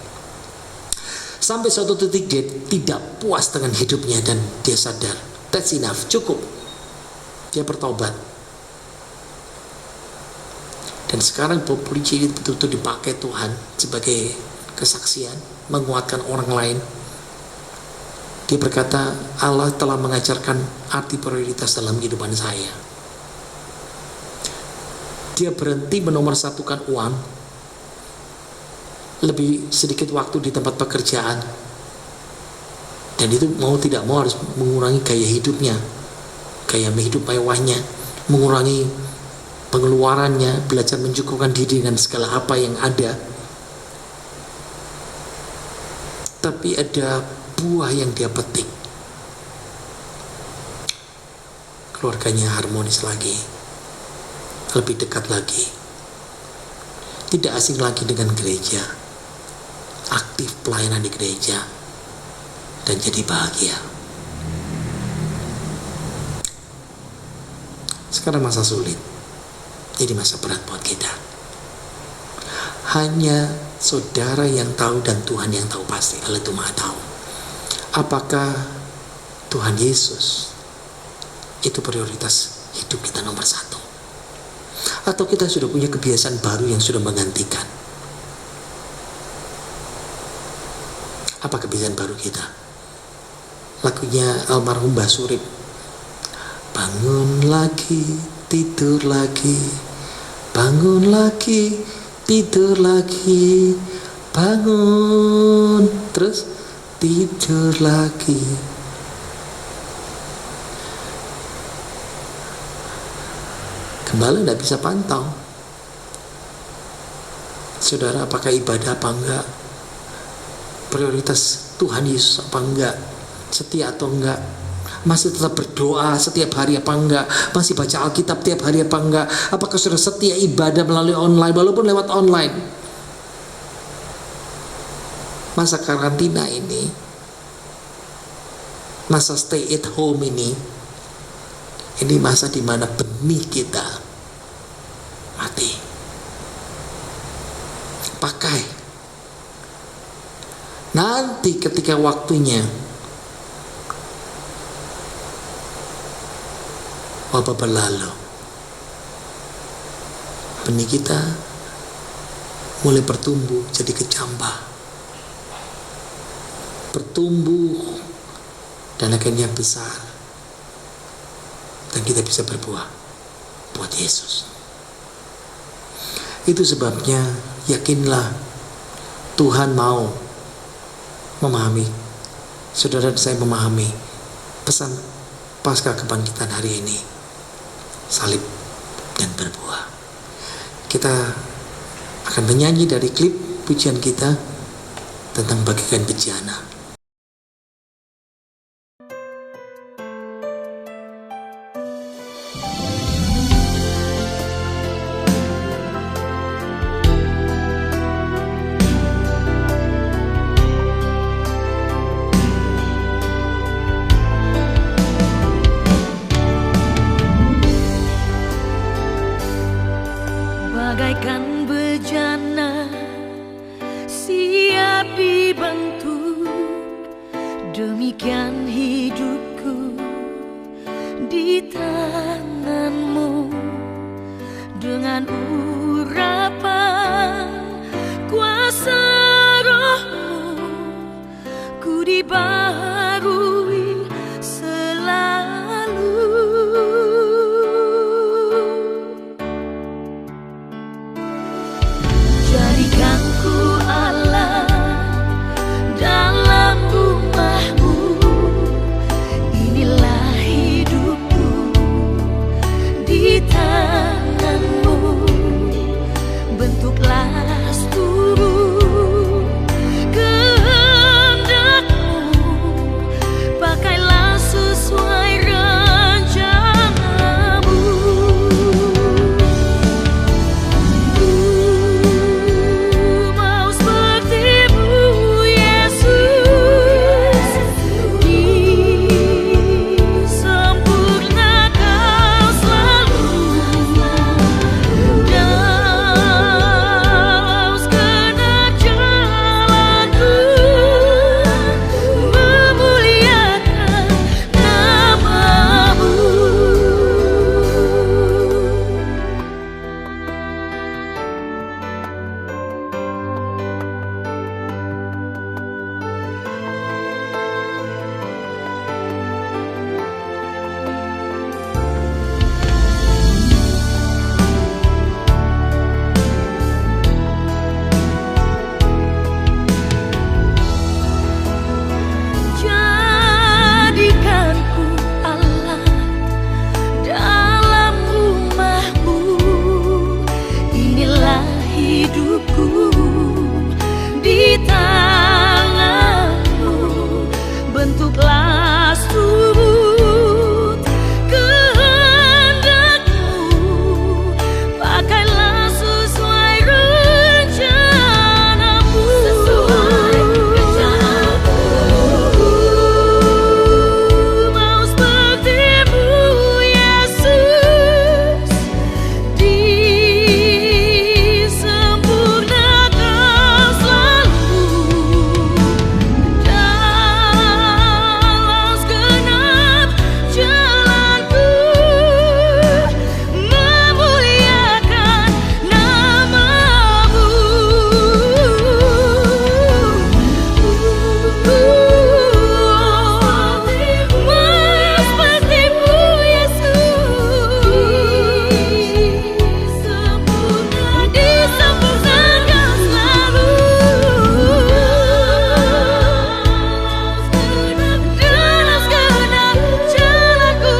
Sampai suatu titik dia tidak puas dengan hidupnya dan dia sadar, that's enough, cukup. Dia bertobat. Dan sekarang Bob Prici betul-betul dipakai Tuhan sebagai kesaksian, menguatkan orang lain. Dia berkata, Allah telah mengajarkan arti prioritas dalam kehidupan saya. Dia berhenti menomorsatukan uang, lebih sedikit waktu di tempat pekerjaan, dan itu mau tidak mau harus mengurangi gaya hidupnya, gaya hidup mewahnya, mengurangi pengeluarannya, belajar mencukupkan diri dengan segala apa yang ada. Tapi ada buah yang dia petik. Keluarganya harmonis lagi, lebih dekat lagi, tidak asing lagi dengan gereja, aktif pelayanan di gereja, dan jadi bahagia. Sekarang masa sulit, jadi masa berat buat kita. Hanya saudara yang tahu dan Tuhan yang tahu pasti. Allah itu Maha tahu. Apakah Tuhan Yesus itu prioritas hidup kita nomor 1? Atau kita sudah punya kebiasaan baru yang sudah menggantikan? Apa kebiasaan baru kita? Lagunya almarhum Mbah Surip, bangun lagi, tidur lagi, bangun lagi, tidur lagi, bangun, terus tidur lagi. Gembala tidak bisa pantau, saudara, apakah ibadah apa enggak, prioritas Tuhan Yesus apa enggak, setia atau enggak, masih tetap berdoa setiap hari apa enggak, masih baca Alkitab tiap hari apa enggak, apakah sudah setia ibadah melalui online walaupun lewat online. Masa karantina ini, masa stay at home ini masa dimana benih kita mati. Pakai Tapi ketika waktunya wabah berlalu, benih kita mulai bertumbuh jadi kecambah, bertumbuh dan akhirnya besar, dan kita bisa berbuah buat Yesus. Itu sebabnya yakinlah Tuhan mau memahami, saudara dan saya memahami pesan pasca kebangkitan hari ini, salib dan berbuah. Kita akan menyanyi dari klip pujian kita tentang bagikan bejana. Bagaikan bejana siap dibentuk, demikian hidupku di tanganmu. Dengan urapan kuasa rohmu, ku dibaharui selalu. Jadikan ku Allah dalam rumahmu, inilah hidupku di tanganmu. Bentuklah seluruh kehendakmu, pakailah sesuai rencanamu. Mau sepertimu Yesus, disempurnakan selalu dalam segenap jalanku, memuliakan namamu. Jadikan ku Allah dalam rumahmu, inilah hidupku di tanganmu. Bentuklah seluruh kehendakmu, pakailah sesuai rencanamu. Mau sepertimu Yesus, disempurnakan selalu dalam segenap jalanku, memuliakan namamu. Mau sepertimu Yesus, disempurnakan selalu dalam segenap jalanku,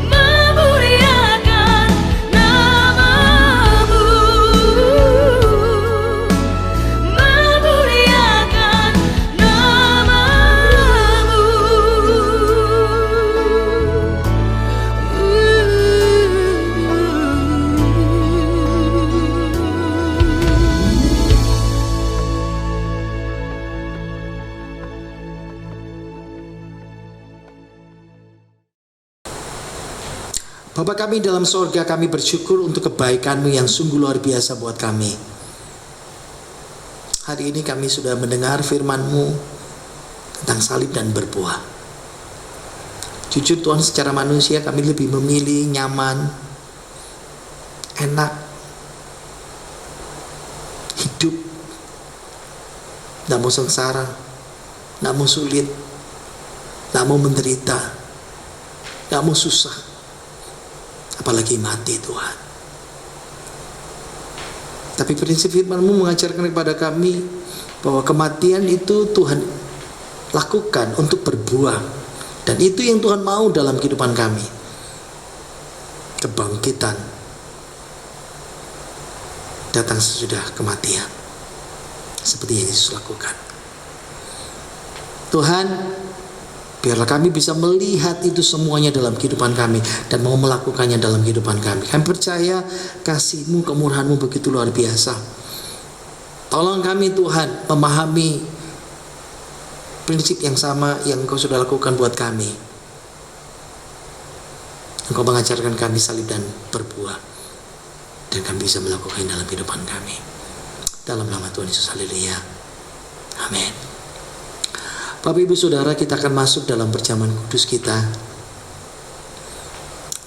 memuliakan namamu, memuliakan namamu. Bapa kami dalam sorga, kami bersyukur untuk kebaikan-Mu yang sungguh luar biasa buat kami. Hari ini kami sudah mendengar firman-Mu tentang salib dan berbuah. Jujur Tuhan, secara manusia kami lebih memilih nyaman, enak, hidup, tidak mau sengsara, tidak mau sulit, tidak mau menderita, tidak mau susah, apalagi mati Tuhan. Tapi prinsip firman-Mu mengajarkan kepada kami bahwa kematian itu Tuhan lakukan untuk berbuah, dan itu yang Tuhan mau dalam kehidupan kami. Kebangkitan datang sesudah kematian, seperti yang Yesus lakukan. Tuhan, biarlah kami bisa melihat itu semuanya dalam kehidupan kami dan mau melakukannya dalam kehidupan kami. Kami percaya kasih-Mu, kemurahan-Mu begitu luar biasa. Tolong kami Tuhan memahami prinsip yang sama yang Engkau sudah lakukan buat kami. Engkau mengajarkan kami salib dan berbuah, dan kami bisa melakukan dalam kehidupan kami. Dalam nama Tuhan Yesus, haleluya, amin. Bapak Ibu Saudara, kita akan masuk dalam perjamuan kudus kita.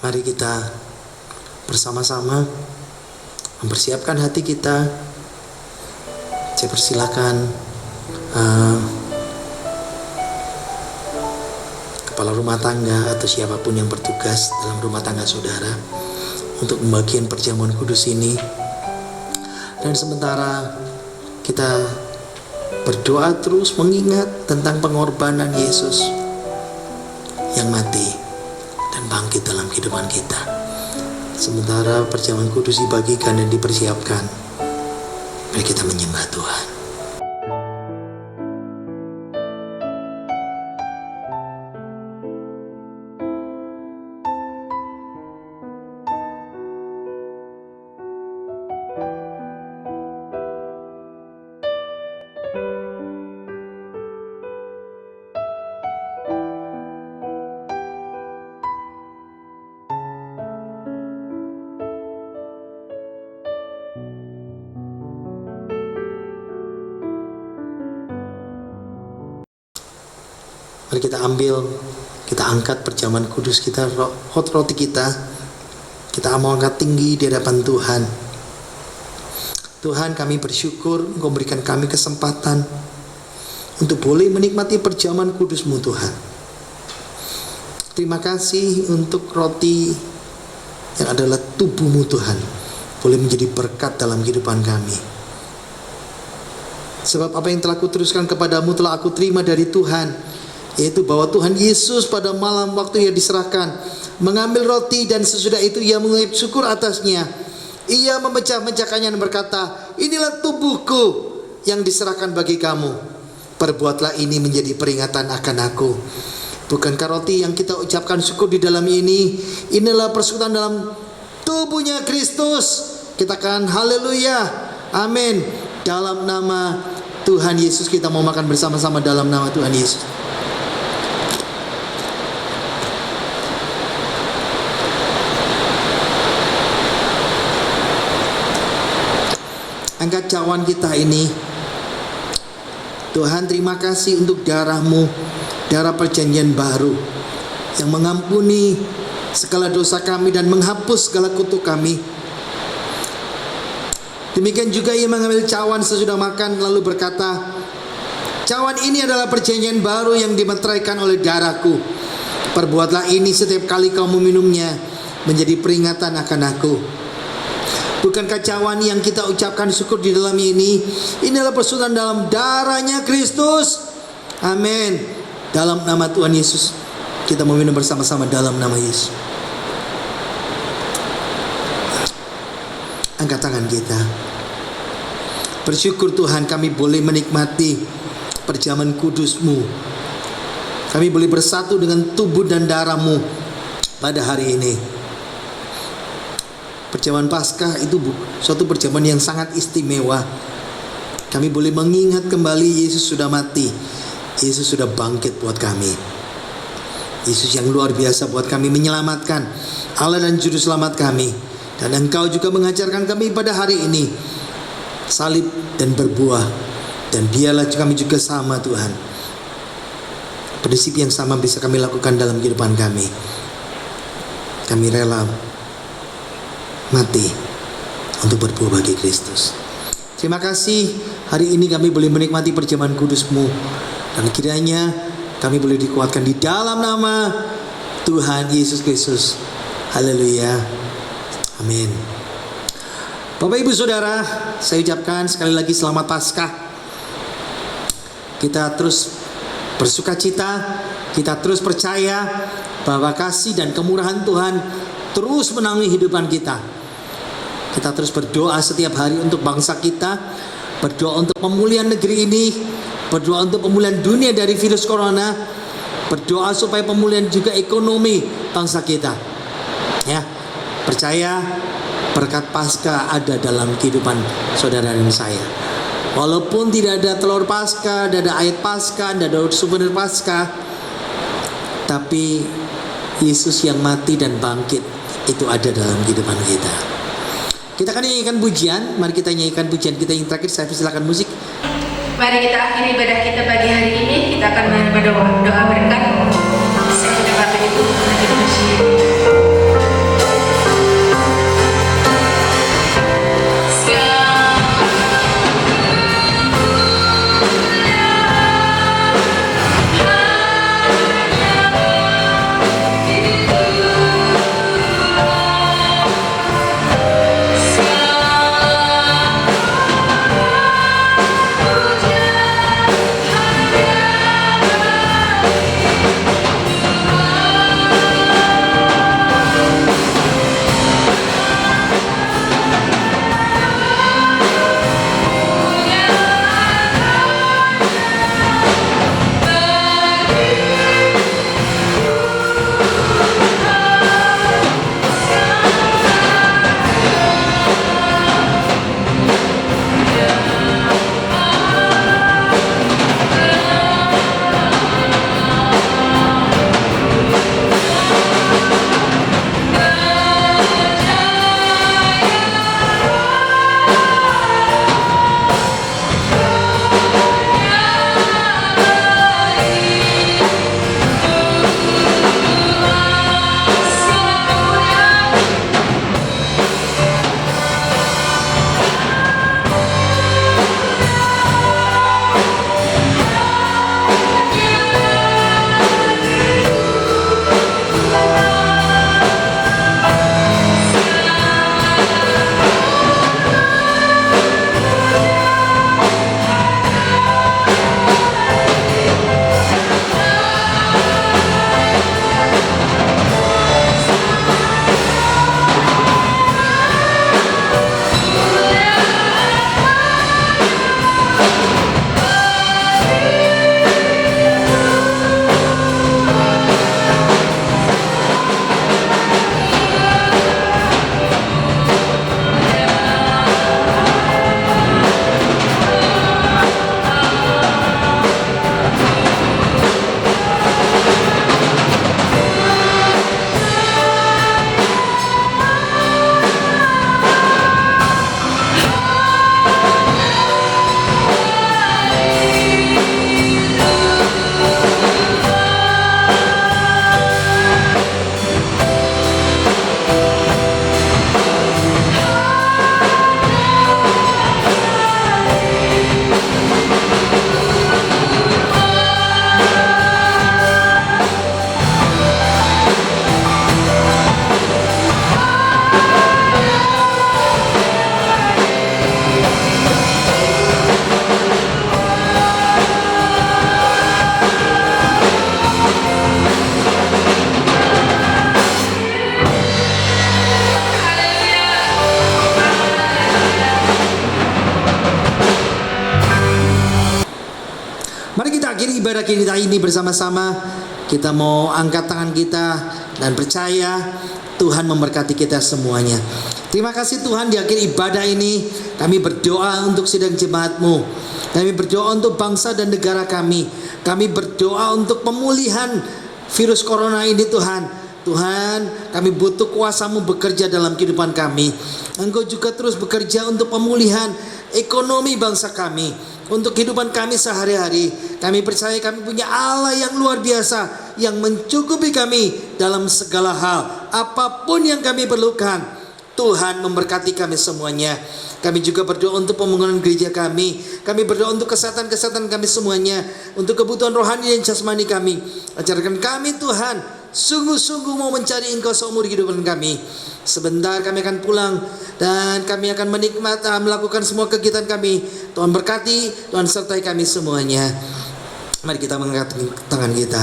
Mari kita bersama-sama mempersiapkan hati kita. Saya persilakan kepala rumah tangga atau siapapun yang bertugas dalam rumah tangga saudara untuk membagikan perjamuan kudus ini. Dan sementara kita berdoa terus mengingat tentang pengorbanan Yesus yang mati dan bangkit dalam kehidupan kita. Sementara perjamuan kudus dibagikan dan dipersiapkan, mari kita menyembah Tuhan. Mari kita kita angkat perjamuan kudus kita, hot roti kita mau angkat tinggi di hadapan Tuhan. Tuhan, kami bersyukur Engkau berikan kami kesempatan untuk boleh menikmati perjamuan kudus-Mu Tuhan. Terima kasih untuk roti yang adalah tubuh-Mu Tuhan, boleh menjadi berkat dalam kehidupan kami. Sebab apa yang telah kuteruskan kepadamu telah aku terima dari Tuhan, yaitu bahwa Tuhan Yesus pada malam waktu Ia diserahkan mengambil roti, dan sesudah itu Ia mengucap syukur atasnya. Ia memecah-mecahkannya dan berkata, inilah tubuhku yang diserahkan bagi kamu. Perbuatlah ini menjadi peringatan akan aku. Bukankah roti yang kita ucapkan syukur di dalam ini, inilah persekutuan dalam tubuhnya Kristus? Kita akan haleluya, amin. Dalam nama Tuhan Yesus kita mau makan bersama-sama dalam nama Tuhan Yesus. Angkat cawan kita ini. Tuhan, terima kasih untuk darah-Mu, darah perjanjian baru yang mengampuni segala dosa kami dan menghapus segala kutuk kami. Demikian juga Ia mengambil cawan sesudah makan lalu berkata, cawan ini adalah perjanjian baru yang dimeteraikan oleh darahku. Perbuatlah ini setiap kali kamu meminumnya menjadi peringatan akan aku. Bukankah cawan yang kita ucapkan syukur di dalam ini, inilah persekutuan dalam darahnya Kristus? Amin. Dalam nama Tuhan Yesus kita meminum bersama-sama dalam nama Yesus. Angkat tangan kita. Bersyukur Tuhan, kami boleh menikmati perjamuan kudus-Mu. Kami boleh bersatu dengan tubuh dan darah-Mu pada hari ini. Perjamuan Paskah itu suatu perjamuan yang sangat istimewa. Kami boleh mengingat kembali Yesus sudah mati, Yesus sudah bangkit buat kami. Yesus yang luar biasa buat kami, menyelamatkan, Allah dan Juru Selamat kami. Dan Engkau juga mengajarkan kami pada hari ini salib dan berbuah. Dan biarlah kami juga sama Tuhan, prinsip yang sama bisa kami lakukan dalam kehidupan kami. Kami rela mati untuk berbuah bagi Kristus. Terima kasih hari ini kami boleh menikmati perjamuan kudus-Mu, dan kiranya kami boleh dikuatkan di dalam nama Tuhan Yesus Kristus. Haleluya. Amin. Bapak Ibu Saudara, saya ucapkan sekali lagi selamat Paskah. Kita terus bersuka cita, kita terus percaya bahwa kasih dan kemurahan Tuhan terus menaungi kehidupan kita. Kita terus berdoa setiap hari untuk bangsa kita, berdoa untuk pemulihan negeri ini, berdoa untuk pemulihan dunia dari virus corona, berdoa supaya pemulihan juga ekonomi bangsa kita. Ya, percaya berkat Paskah ada dalam kehidupan saudara dan saya. Walaupun tidak ada telur Paskah, tidak ada ayat Paskah, tidak ada souvenir Paskah, tapi Yesus yang mati dan bangkit itu ada dalam kehidupan kita. Kita akan nyanyikan pujian. Mari kita nyanyikan pujian kita yang terakhir. Saya silakan musik. Mari kita akhiri ibadah kita pagi hari ini. Kita akan menerima doa berkat. Saya sudah Bapak Ibu lagi bersyukur. ibadah kita ini bersama-sama. Kita mau angkat tangan kita dan percaya Tuhan memberkati kita semuanya. Terima kasih Tuhan, di akhir ibadah ini kami berdoa untuk sidang jemaat-Mu. Kami berdoa untuk bangsa dan negara kami. Kami berdoa untuk pemulihan virus corona ini Tuhan. Tuhan, kami butuh kuasa-Mu bekerja dalam kehidupan kami. Engkau juga terus bekerja untuk pemulihan ekonomi bangsa kami. untuk kehidupan kami sehari-hari. Kami percaya kami punya Allah yang luar biasa, yang mencukupi kami dalam segala hal. Apapun yang kami perlukan, Tuhan memberkati kami semuanya. Kami juga berdoa untuk pembangunan gereja kami. Kami berdoa untuk kesehatan kami semuanya, untuk kebutuhan rohani dan jasmani kami. Ajarkan kami Tuhan, sungguh-sungguh mau mencari Engkau seumur kehidupan kami. Sebentar kami akan pulang dan kami akan melakukan semua kegiatan kami. Tuhan berkati, Tuhan sertai kami semuanya. Mari kita mengangkat tangan kita.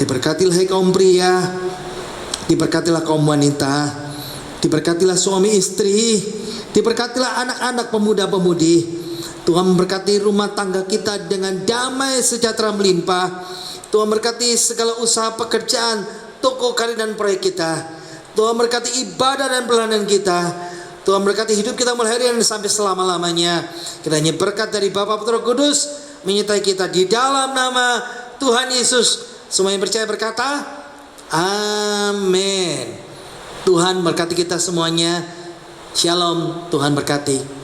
Diberkatilah kaum pria, diberkatilah kaum wanita, diberkatilah suami istri, diberkatilah anak-anak pemuda-pemudi. Tuhan memberkati rumah tangga kita dengan damai sejahtera melimpah. Tuhan berkati segala usaha pekerjaan, toko karir dan proyek kita. Tuhan berkati ibadah dan pelayanan kita. Tuhan berkati hidup kita mulai hari ini sampai selama-lamanya. Kiranya berkat dari Bapa, Putra, Roh Kudus menyertai kita di dalam nama Tuhan Yesus. Semua yang percaya berkata, amin. Tuhan berkati kita semuanya. Shalom, Tuhan berkati.